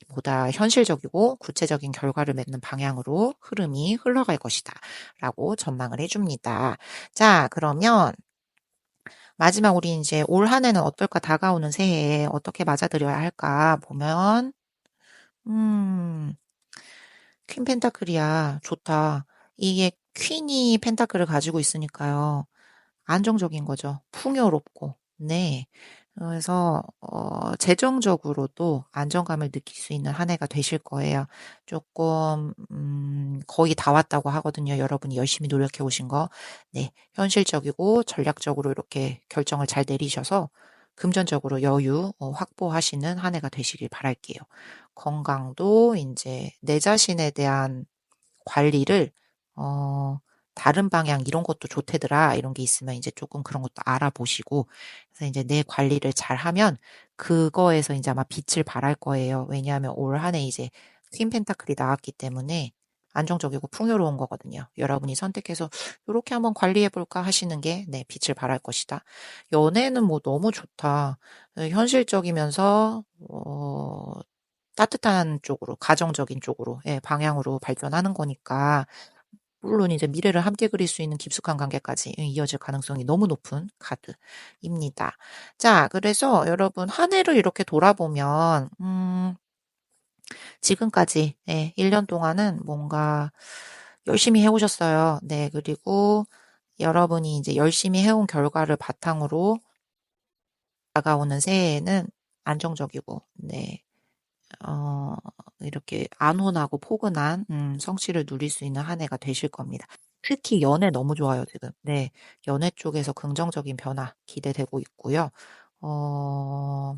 보다 현실적이고 구체적인 결과를 맺는 방향으로 흐름이 흘러갈 것이다. 라고 전망을 해줍니다. 자, 그러면 마지막 우리 이제 올 한 해는 어떨까 다가오는 새해에 어떻게 맞아들여야 할까 보면, 음, 퀸 펜타클이야. 좋다. 이게 퀸이 펜타클을 가지고 있으니까요. 안정적인 거죠. 풍요롭고. 네. 그래서 재정적으로도 안정감을 느낄 수 있는 한 해가 되실 거예요. 조금 거의 다 왔다고 하거든요. 여러분이 열심히 노력해 오신 거. 네. 현실적이고 전략적으로 이렇게 결정을 잘 내리셔서 금전적으로 여유 확보하시는 한 해가 되시길 바랄게요. 건강도 이제 내 자신에 대한 관리를 어 다른 방향 이런 것도 좋대더라. 이런 게 있으면 이제 조금 그런 것도 알아보시고 그래서 이제 내 관리를 잘하면 그거에서 이제 아마 빛을 발할 거예요. 왜냐하면 올 한 해 이제 퀸 펜타클이 나왔기 때문에 안정적이고 풍요로운 거거든요. 여러분이 선택해서 요렇게 한번 관리해 볼까 하시는 게 네, 빛을 발할 것이다. 연애는 뭐 너무 좋다. 현실적이면서 따뜻한 쪽으로, 가정적인 쪽으로, 예, 방향으로 발전하는 거니까, 물론 이제 미래를 함께 그릴 수 있는 깊숙한 관계까지 이어질 가능성이 너무 높은 카드입니다. 자, 그래서 여러분 한 해를 이렇게 돌아보면, 지금까지, 예, 1년 동안은 뭔가 열심히 해오셨어요. 네, 그리고 여러분이 이제 열심히 해온 결과를 바탕으로 다가오는 새해에는 안정적이고, 네, 어, 이렇게 안온하고 포근한, 성취를 누릴 수 있는 한 해가 되실 겁니다. 특히 연애 너무 좋아요, 지금. 네, 연애 쪽에서 긍정적인 변화 기대되고 있고요. 어,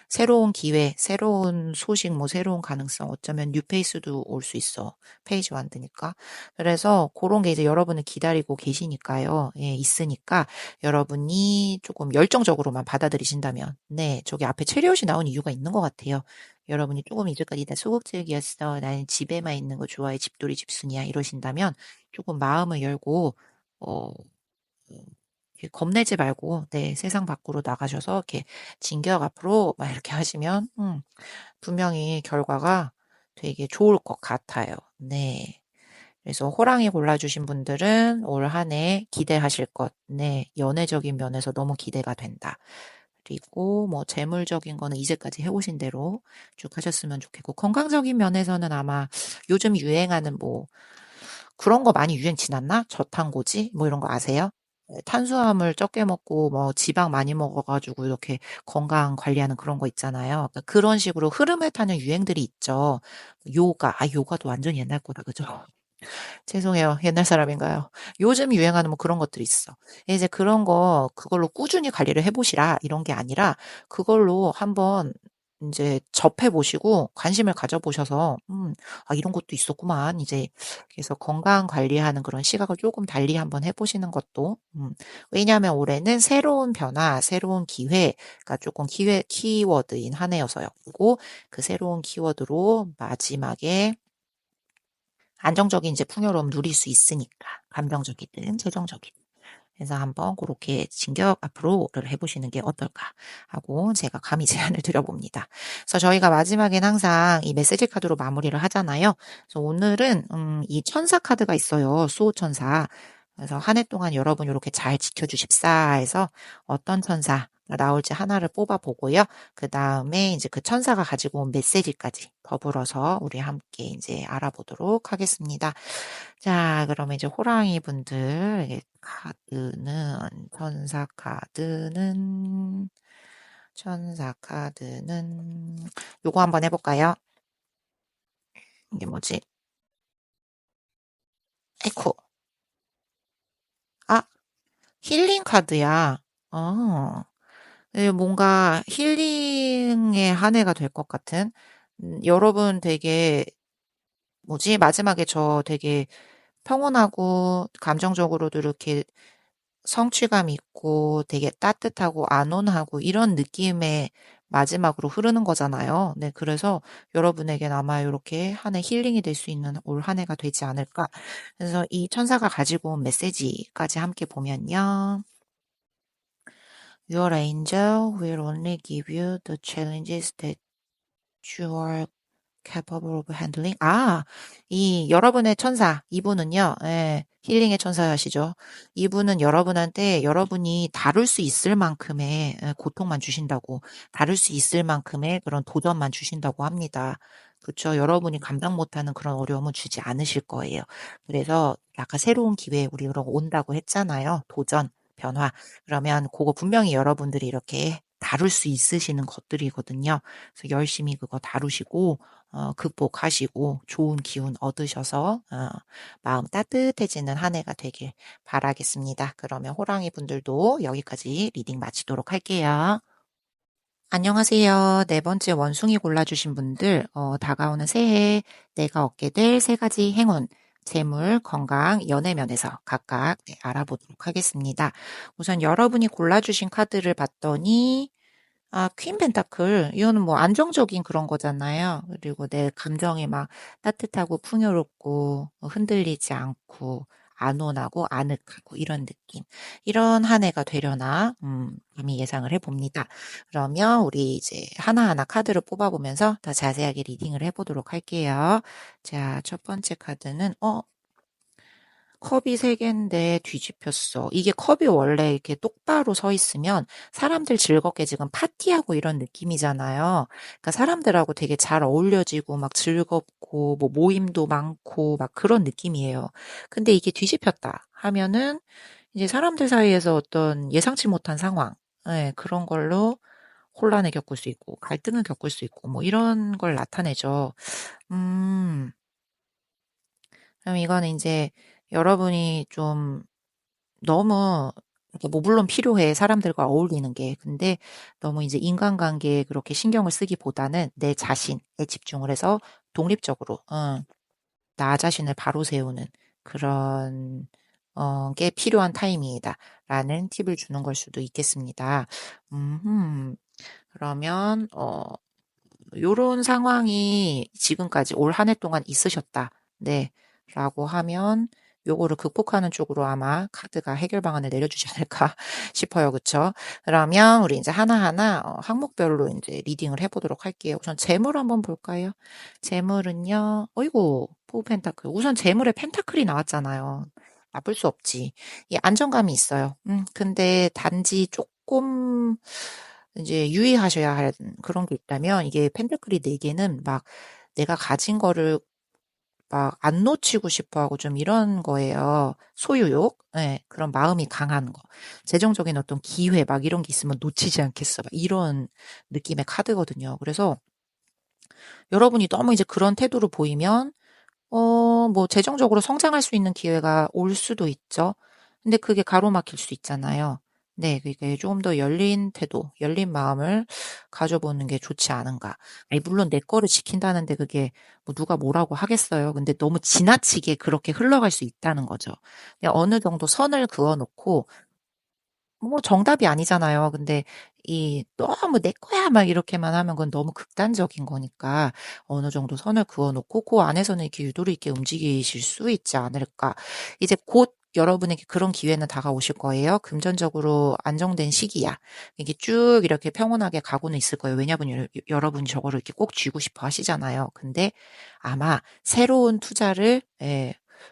새로운 기회, 새로운 소식, 뭐 새로운 가능성, 어쩌면 뉴페이스도 올 수 있어. 페이지 만드니까. 그래서 그런 게 이제 여러분을 기다리고 계시니까요. 예, 있으니까 여러분이 조금 열정적으로만 받아들이신다면, 네, 저기 앞에 체리엇이 나온 이유가 있는 것 같아요. 여러분이 조금 이제까지 나 소극적이었어. 나는 집에만 있는 거 좋아해. 집돌이 집순이야. 이러신다면 조금 마음을 열고, 어, 이렇게 겁내지 말고, 네, 세상 밖으로 나가셔서 이렇게 진격 앞으로 막 이렇게 하시면, 분명히 결과가 되게 좋을 것 같아요. 네. 그래서 호랑이 골라주신 분들은 올 한 해 기대하실 것, 네, 연애적인 면에서 너무 기대가 된다. 그리고 뭐 재물적인 거는 이제까지 해오신 대로 쭉 하셨으면 좋겠고, 건강적인 면에서는 아마 요즘 유행하는 뭐 그런 거 많이 유행 지났나? 저탄고지? 뭐 이런 거 아세요? 네, 탄수화물 적게 먹고 뭐 지방 많이 먹어가지고 이렇게 건강 관리하는 그런 거 있잖아요. 그러니까 그런 식으로 흐름을 타는 유행들이 있죠. 요가도 완전 옛날 거다, 그죠? 죄송해요. 옛날 사람인가요? 요즘 유행하는 뭐 그런 것들이 있어. 이제 그런 거, 그걸로 꾸준히 관리를 해보시라. 이런 게 아니라, 그걸로 한번 이제 접해보시고, 관심을 가져보셔서, 이런 것도 있었구만. 이제, 그래서 건강 관리하는 그런 시각을 조금 달리 한번 해보시는 것도, 왜냐하면 올해는 새로운 변화, 새로운 기회가 조금 키워드인 한 해여서요. 그리고 그 새로운 키워드로 마지막에 안정적인 이제 풍요로움 누릴 수 있으니까. 감정적이든 재정적이든. 그래서 한번 그렇게 진격 앞으로를 해보시는 게 어떨까 하고 제가 감히 제안을 드려봅니다. 그래서 저희가 마지막엔 항상 이 메시지 카드로 마무리를 하잖아요. 그래서 오늘은 이 천사 카드가 있어요. 수호천사. 그래서 한 해 동안 여러분 이렇게 잘 지켜주십사 해서 어떤 천사가 나올지 하나를 뽑아보고요. 그 다음에 이제 그 천사가 가지고 온 메시지까지 더불어서 우리 함께 이제 알아보도록 하겠습니다. 자, 그러면 이제 호랑이 분들 천사 카드는 요거 한번 해볼까요? 이게 뭐지? 에코. 아, 힐링 카드야. 어, 네, 뭔가 힐링의 한 해가 될 것 같은. 여러분 되게 뭐지? 마지막에 저 되게 평온하고 감정적으로도 이렇게 성취감 있고 되게 따뜻하고 안온하고 이런 느낌의 마지막으로 흐르는 거잖아요. 네, 그래서 여러분에겐 아마 이렇게 한 해 힐링이 될 수 있는 올 한 해가 되지 않을까. 그래서 이 천사가 가지고 온 메시지까지 함께 보면요. Your angel will only give you the challenges that you are capable of handling. 이 여러분의 천사, 이분은요, 예, 힐링의 천사시죠. 이분은 여러분한테 여러분이 다룰 수 있을 만큼의 고통만 주신다고, 다룰 수 있을 만큼의 그런 도전만 주신다고 합니다. 그렇죠. 여러분이 감당 못하는 그런 어려움은 주지 않으실 거예요. 그래서 아까 새로운 기회 우리가 온다고 했잖아요. 도전, 변화. 그러면 그거 분명히 여러분들이 이렇게 다룰 수 있으시는 것들이거든요. 그래서 열심히 그거 다루시고 극복하시고 좋은 기운 얻으셔서 마음 따뜻해지는 한 해가 되길 바라겠습니다. 그러면 호랑이 분들도 여기까지 리딩 마치도록 할게요. 안녕하세요. 네 번째 원숭이 골라주신 분들, 다가오는 새해 내가 얻게 될 세 가지 행운, 재물, 건강, 연애 면에서 각각 네, 알아보도록 하겠습니다. 우선 여러분이 골라주신 카드를 봤더니 퀸 펜타클. 이거는 뭐 안정적인 그런 거잖아요. 그리고 내 감정이 막 따뜻하고 풍요롭고 흔들리지 않고 안온하고 아늑하고 이런 느낌. 이런 한 해가 되려나, 감히 예상을 해봅니다. 그러면 우리 이제 하나하나 카드를 뽑아보면서 더 자세하게 리딩을 해보도록 할게요. 자, 첫 번째 카드는, 컵이 세 개인데 뒤집혔어. 이게 컵이 원래 이렇게 똑바로 서 있으면 사람들 즐겁게 지금 파티하고 이런 느낌이잖아요. 그러니까 사람들하고 되게 잘 어울려지고 막 즐겁고 뭐 모임도 많고 막 그런 느낌이에요. 근데 이게 뒤집혔다 하면은 이제 사람들 사이에서 어떤 예상치 못한 상황, 예, 그런 걸로 혼란을 겪을 수 있고 갈등을 겪을 수 있고 뭐 이런 걸 나타내죠. 음, 그럼 이거는 이제 여러분이 좀 너무 이렇게 뭐 물론 필요해 사람들과 어울리는 게 근데 너무 이제 인간관계에 그렇게 신경을 쓰기보다는 내 자신에 집중을 해서 독립적으로 나 자신을 바로 세우는 그런 게 필요한 타이밍이다라는 팁을 주는 걸 수도 있겠습니다. 그러면 요런 상황이 지금까지 올 한 해 동안 있으셨다. 네. 라고 하면 요거를 극복하는 쪽으로 아마 카드가 해결 방안을 내려주지 않을까 싶어요. 그쵸? 그러면 우리 이제 하나하나 항목별로 이제 리딩을 해보도록 할게요. 우선 재물 한번 볼까요? 재물은요. 어이구, 포 펜타클. 우선 재물에 펜타클이 나왔잖아요. 나쁠 수 없지. 이 안정감이 있어요. 근데 단지 조금 이제 유의하셔야 할 그런 게 있다면 이게 펜타클이 4개는 막 내가 가진 거를 막 안 놓치고 싶어 하고 좀 이런 거예요. 소유욕? 예, 그런 마음이 강한 거. 재정적인 어떤 기회 막 이런 게 있으면 놓치지 않겠어. 막 이런 느낌의 카드거든요. 그래서 여러분이 너무 이제 그런 태도를 보이면 뭐 재정적으로 성장할 수 있는 기회가 올 수도 있죠. 근데 그게 가로막힐 수 있잖아요. 네, 그게 좀 더 열린 태도, 열린 마음을 가져보는 게 좋지 않은가. 아니, 물론 내 거를 지킨다는데 그게 뭐 누가 뭐라고 하겠어요. 근데 너무 지나치게 그렇게 흘러갈 수 있다는 거죠. 그냥 어느 정도 선을 그어놓고 뭐 정답이 아니잖아요. 근데 이 너무 내 거야 막 이렇게만 하면 그건 너무 극단적인 거니까 어느 정도 선을 그어놓고 그 안에서는 이렇게 유도리 있게 움직이실 수 있지 않을까. 이제 곧 여러분에게 그런 기회는 다가오실 거예요. 금전적으로 안정된 시기야. 이게 쭉 이렇게 평온하게 가고는 있을 거예요. 왜냐하면 여러분이 저거를 이렇게 꼭 쥐고 싶어 하시잖아요. 근데 아마 새로운 투자를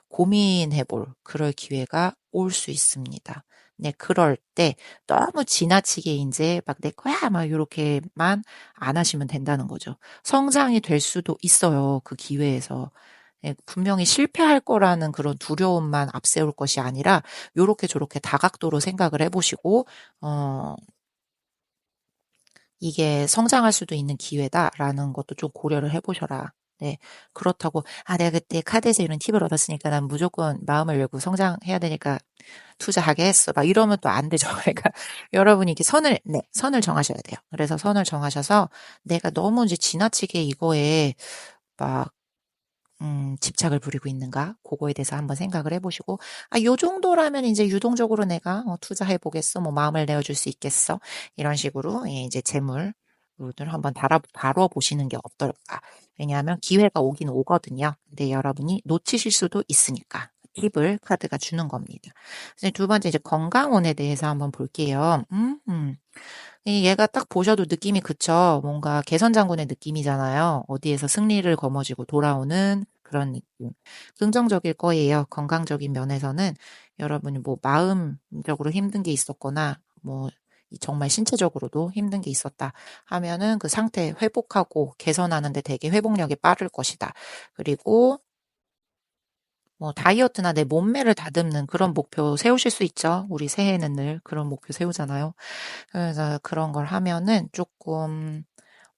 고민해 볼 그럴 기회가 올 수 있습니다. 네, 그럴 때 너무 지나치게 인제 막 '내 거야.' 막 요렇게만 안 하시면 된다는 거죠. 성장이 될 수도 있어요, 그 기회에서. 예, 분명히 실패할 거라는 그런 두려움만 앞세울 것이 아니라 요렇게 저렇게 다각도로 생각을 해 보시고 어 '이게 성장할 수도 있는 기회다.'라는 것도 좀 고려를 해 보셔라. 네. 그렇다고 '아 내가 그때 카드에서 이런 팁을 얻었으니까 난 무조건 마음을 열고 성장해야 되니까 투자하게 했어.' 막 이러면 또 안 되죠. 그러니까 여러분이 이렇게 선을 정하셔야 돼요. 그래서 선을 정하셔서 내가 너무 이제 지나치게 이거에 막 집착을 부리고 있는가? 고거에 대해서 한번 생각을 해 보시고 '아 요 정도라면 인제 유동적으로 내가 투자해 보겠어. 뭐 마음을 내어 줄 수 있겠어.' 이런 식으로 예 이제 재물을 한번 다뤄 보시는 게 어떨까. 왜냐하면 기회가 오긴 오거든요. 근데 여러분이 놓치실 수도 있으니까 팁을 카드가 주는 겁니다. 이제 두 번째 이제 건강운에 대해서 한번 볼게요. 이 얘가 딱 보셔도 느낌이 그쵸. 뭔가 개선장군의 느낌이잖아요. 어디에서 승리를 거머쥐고 돌아오는 그런 느낌. 긍정적일 거예요. 건강적인 면에서는 여러분이 뭐 마음적으로 힘든 게 있었거나 뭐 정말 신체적으로도 힘든 게 있었다 하면은 그 상태 회복하고 개선하는 데 되게 회복력이 빠를 것이다. 그리고 뭐 다이어트나 내 몸매를 다듬는 그런 목표 세우실 수 있죠. 우리 새해는 늘 그런 목표 세우잖아요. 그래서 그런 걸 하면은 조금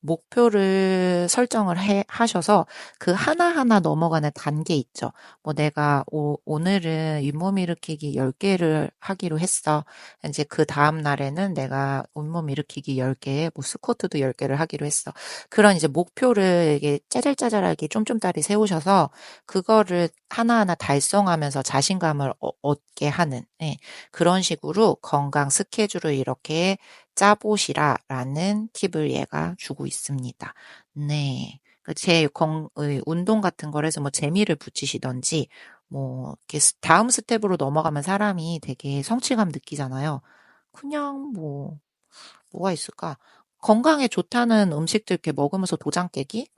목표를 설정을 하셔서 그 하나하나 넘어가는 단계 있죠. 뭐 내가 오늘은 잇몸 일으키기 10개를 하기로 했어. 이제 그 다음 날에는 내가 잇몸 일으키기 10개, 뭐 스쿼트도 10개를 하기로 했어. 그런 이제 목표를 이게 짜잘짜잘하게 쫌쫌따리 세우셔서 그거를 하나하나 달성하면서 자신감을 얻게 하는 예, 그런 식으로 건강 스케줄을 이렇게 짜보시라라는 팁을 얘가 주고 있습니다. 네. 그 운동 같은 걸 해서 뭐 재미를 붙이시든지 뭐 이렇게 다음 스텝으로 넘어가면 사람이 되게 성취감 느끼잖아요. 그냥 뭐가 있을까? 건강에 좋다는 음식들 이렇게 먹으면서 도장 깨기?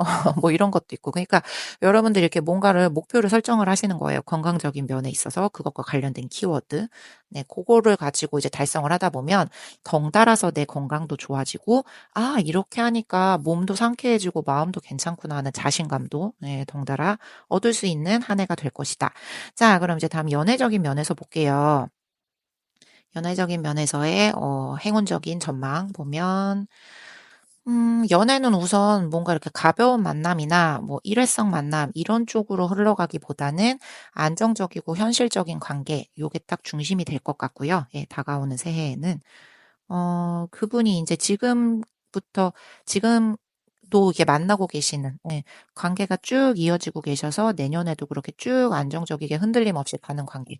뭐 이런 것도 있고. 그러니까 여러분들이 이렇게 뭔가를 목표를 설정을 하시는 거예요. 건강적인 면에 있어서 그것과 관련된 키워드. 네, 그거를 가지고 이제 달성을 하다 보면 덩달아서 내 건강도 좋아지고, 아, 이렇게 하니까 몸도 상쾌해지고 마음도 괜찮구나 하는 자신감도 네, 덩달아 얻을 수 있는 한 해가 될 것이다. 자, 그럼 이제 다음 연애적인 면에서 볼게요. 연애적인 면에서의 행운적인 전망 보면 연애는 우선 뭔가 이렇게 가벼운 만남이나 뭐 일회성 만남 이런 쪽으로 흘러가기보다는 안정적이고 현실적인 관계 요게 딱 중심이 될 것 같고요. 예, 다가오는 새해에는 그분이 이제 지금부터 지금도 이렇게 만나고 계시는 예, 관계가 쭉 이어지고 계셔서 내년에도 그렇게 쭉 안정적이게 흔들림 없이 가는 관계일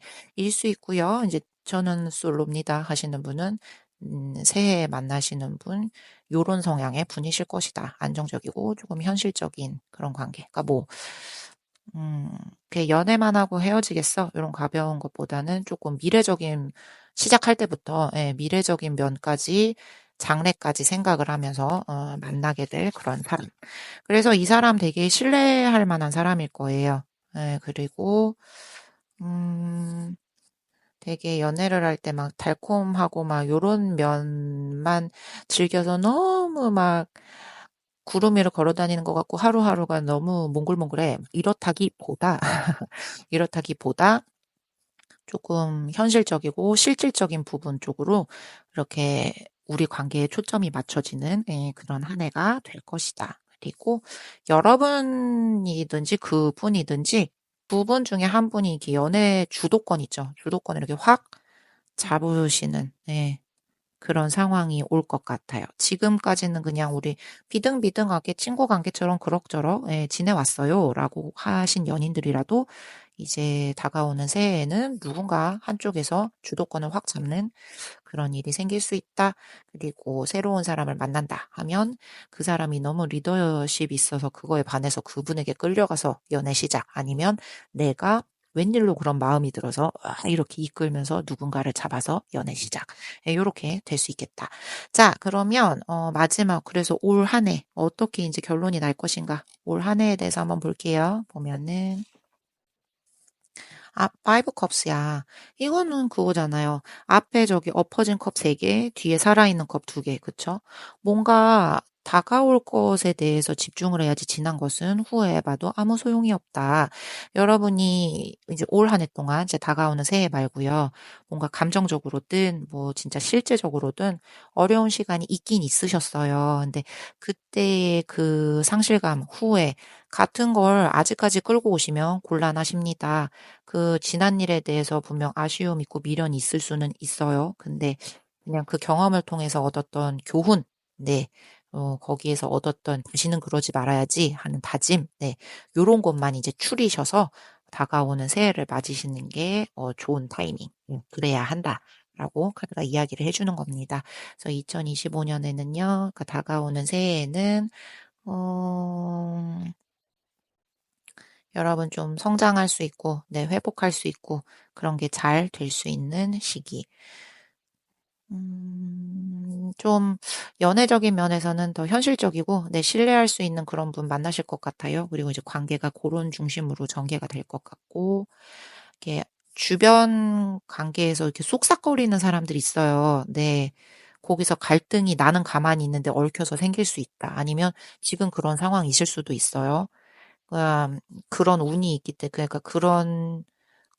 수 있고요. 이제 저는 솔로입니다 하시는 분은 새해에 만나시는 분 요런 성향의 분이실 것이다. 안정적이고 조금 현실적인 그런 관계. 그러니까 뭐 음, 그 연애만 하고 헤어지겠어? 이런 가벼운 것보다는 조금 미래적인, 시작할 때부터, 예, 미래적인 면까지, 장래까지 생각을 하면서, 만나게 될 그런 사람. 그래서 이 사람 되게 신뢰할 만한 사람일 거예요. 예, 그리고, 음, 되게 연애를 할 때 막 달콤하고 막 요런 면만 즐겨서 너무 막 구름 위를 걸어 다니는 것 같고 하루하루가 너무 몽글몽글해. 이렇다기보다 조금 현실적이고 실질적인 부분 쪽으로 이렇게 우리 관계에 초점이 맞춰지는 예, 그런 한 해가 될 것이다. 그리고 여러분이든지 그분이든지 두 분 중에 한 분이 이렇게 연애 주도권 있죠. 주도권을 이렇게 확 잡으시는 예, 그런 상황이 올 것 같아요. 지금까지는 그냥 우리 비등비등하게 친구 관계처럼 그럭저럭 예, 지내왔어요. 라고 하신 연인들이라도 이제 다가오는 새해에는 누군가 한쪽에서 주도권을 확 잡는 그런 일이 생길 수 있다. 그리고 새로운 사람을 만난다 하면 그 사람이 너무 리더십이 있어서 그거에 반해서 그분에게 끌려가서 연애 시작 아니면 내가 웬일로 그런 마음이 들어서 이렇게 이끌면서 누군가를 잡아서 연애 시작. 이렇게 될 수 있겠다. 자, 그러면 마지막 그래서 올 한 해 어떻게 이제 결론이 날 것인가? 올 한 해에 대해서 한번 볼게요. 보면은 아, 파이브 컵스야. 이거는 그거잖아요. 앞에 저기 엎어진 컵 3개, 뒤에 살아있는 컵 2개, 그쵸? 뭔가 다가올 것에 대해서 집중을 해야지 지난 것은 후회해봐도 아무 소용이 없다. 여러분이 이제 올 한 해 동안 이제 다가오는 새해 말고요. 뭔가 감정적으로든 뭐 진짜 실제적으로든 어려운 시간이 있긴 있으셨어요. 근데 그때의 그 상실감, 후회 같은 걸 아직까지 끌고 오시면 곤란하십니다. 그 지난 일에 대해서 분명 아쉬움 있고 미련이 있을 수는 있어요. 근데 그냥 그 경험을 통해서 얻었던 교훈, 네, 거기에서 얻었던 다시는 그러지 말아야지 하는 다짐, 네, 요런 것만 이제 추리셔서 다가오는 새해를 맞으시는 게 좋은 타이밍, 그래야 한다. 라고 카드가 이야기를 해주는 겁니다. 그래서 2025년에는요, 그 다가오는 새해에는, 어, 여러분 좀 성장할 수 있고, 네, 회복할 수 있고, 그런 게 잘 될 수 있는 시기. 좀 연애적인 면에서는 더 현실적이고, 네, 신뢰할 수 있는 그런 분 만나실 것 같아요. 그리고 이제 관계가 그런 중심으로 전개가 될 것 같고, 이렇게 주변 관계에서 이렇게 속삭거리는 사람들이 있어요. 네. 거기서 갈등이 나는 가만히 있는데 얽혀서 생길 수 있다. 아니면 지금 그런 상황이실 수도 있어요. 그런 운이 있기 때문에, 그러니까 그런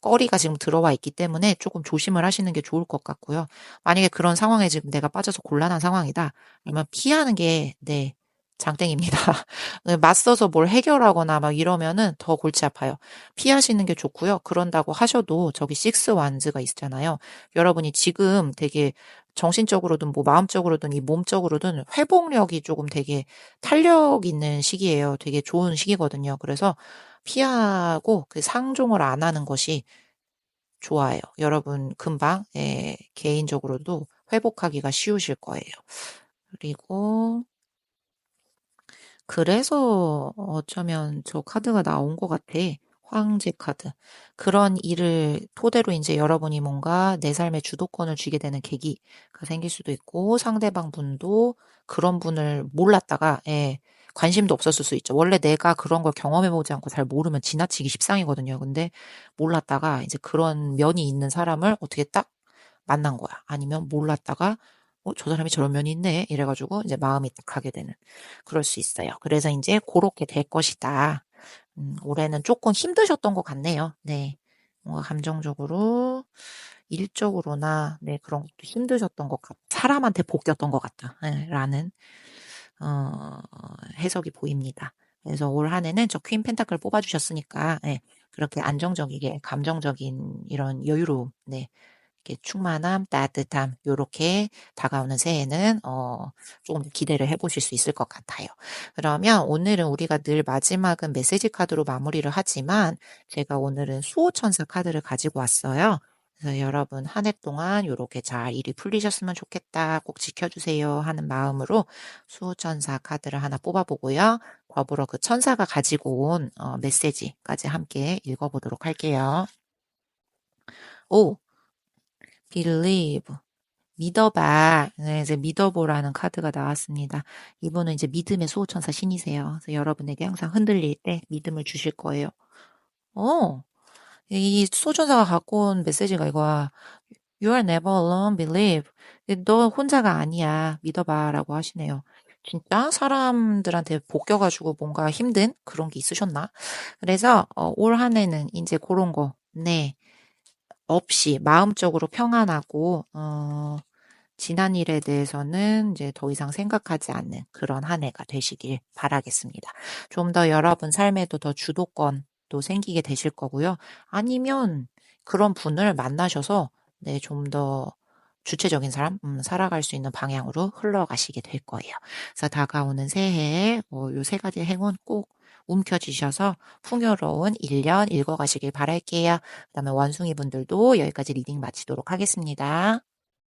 거리가 지금 들어와 있기 때문에 조금 조심을 하시는 게 좋을 것 같고요. 만약에 그런 상황에 지금 내가 빠져서 곤란한 상황이다. 그러면 피하는 게, 네, 장땡입니다. 네, 맞서서 뭘 해결하거나 막 이러면은 더 골치 아파요. 피하시는 게 좋고요. 그런다고 하셔도 저기 식스 완즈가 있잖아요. 여러분이 지금 되게 정신적으로든 뭐 마음적으로든 이 몸적으로든 회복력이 조금 되게 탄력 있는 시기예요. 되게 좋은 시기거든요. 그래서 피하고 그 상종을 안 하는 것이 좋아요. 여러분 금방 개인적으로도 회복하기가 쉬우실 거예요. 그리고 그래서 어쩌면 저 카드가 나온 것 같아. 황제 카드. 그런 일을 토대로 이제 여러분이 뭔가 내 삶의 주도권을 쥐게 되는 계기가 생길 수도 있고, 상대방 분도 그런 분을 몰랐다가, 예, 관심도 없었을 수 있죠. 원래 내가 그런 걸 경험해보지 않고 잘 모르면 지나치기 십상이거든요. 근데 몰랐다가 이제 그런 면이 있는 사람을 어떻게 딱 만난 거야. 아니면 몰랐다가, 저 사람이 저런 면이 있네. 이래가지고 이제 마음이 딱 가게 되는. 그럴 수 있어요. 그래서 이제 그렇게 될 것이다. 올해는 조금 힘드셨던 것 같네요. 네. 뭔가 감정적으로, 일적으로나, 네, 그런 것도 힘드셨던 것 같, 사람한테 볶였던 것 같다. 네, 라는, 어, 해석이 보입니다. 그래서 올 한 해는 저 퀸 펜타클 뽑아주셨으니까, 네, 그렇게 안정적이게, 감정적인 이런 여유로움, 네, 이렇게 충만함, 따뜻함, 요렇게 다가오는 새해는, 조금 기대를 해보실 수 있을 것 같아요. 그러면 오늘은 우리가 늘 마지막은 메시지 카드로 마무리를 하지만, 제가 오늘은 수호천사 카드를 가지고 왔어요. 그래서 여러분 한 해 동안 요렇게 잘 일이 풀리셨으면 좋겠다, 꼭 지켜주세요 하는 마음으로 수호천사 카드를 하나 뽑아보고요. 더불어 그 천사가 가지고 온 메시지까지 함께 읽어보도록 할게요. 오, believe. 믿어봐. 네, 이제 믿어보라는 카드가 나왔습니다. 이분은 이제 믿음의 수호천사 신이세요. 그래서 여러분에게 항상 흔들릴 때 믿음을 주실 거예요. 어, 이 수호천사가 갖고 온 메시지가 이거야. You are never alone, believe. 너 혼자가 아니야. 믿어봐라고 하시네요. 진짜 사람들한테 볶여가지고 뭔가 힘든 그런 게 있으셨나? 그래서 올 한 해는 이제 그런 거, 네, 없이 마음적으로 평안하고 지난 일에 대해서는 이제 더 이상 생각하지 않는 그런 한 해가 되시길 바라겠습니다. 좀 더 여러분 삶에도 더 주도권도 생기게 되실 거고요. 아니면 그런 분을 만나셔서 네, 좀 더 주체적인 사람, 살아갈 수 있는 방향으로 흘러가시게 될 거예요. 그래서 다가오는 새해에 요 세 가지 행운 꼭 움켜쥐셔서 풍요로운 1년 읽어가시길 바랄게요. 그다음에 원숭이 분들도 여기까지 리딩 마치도록 하겠습니다.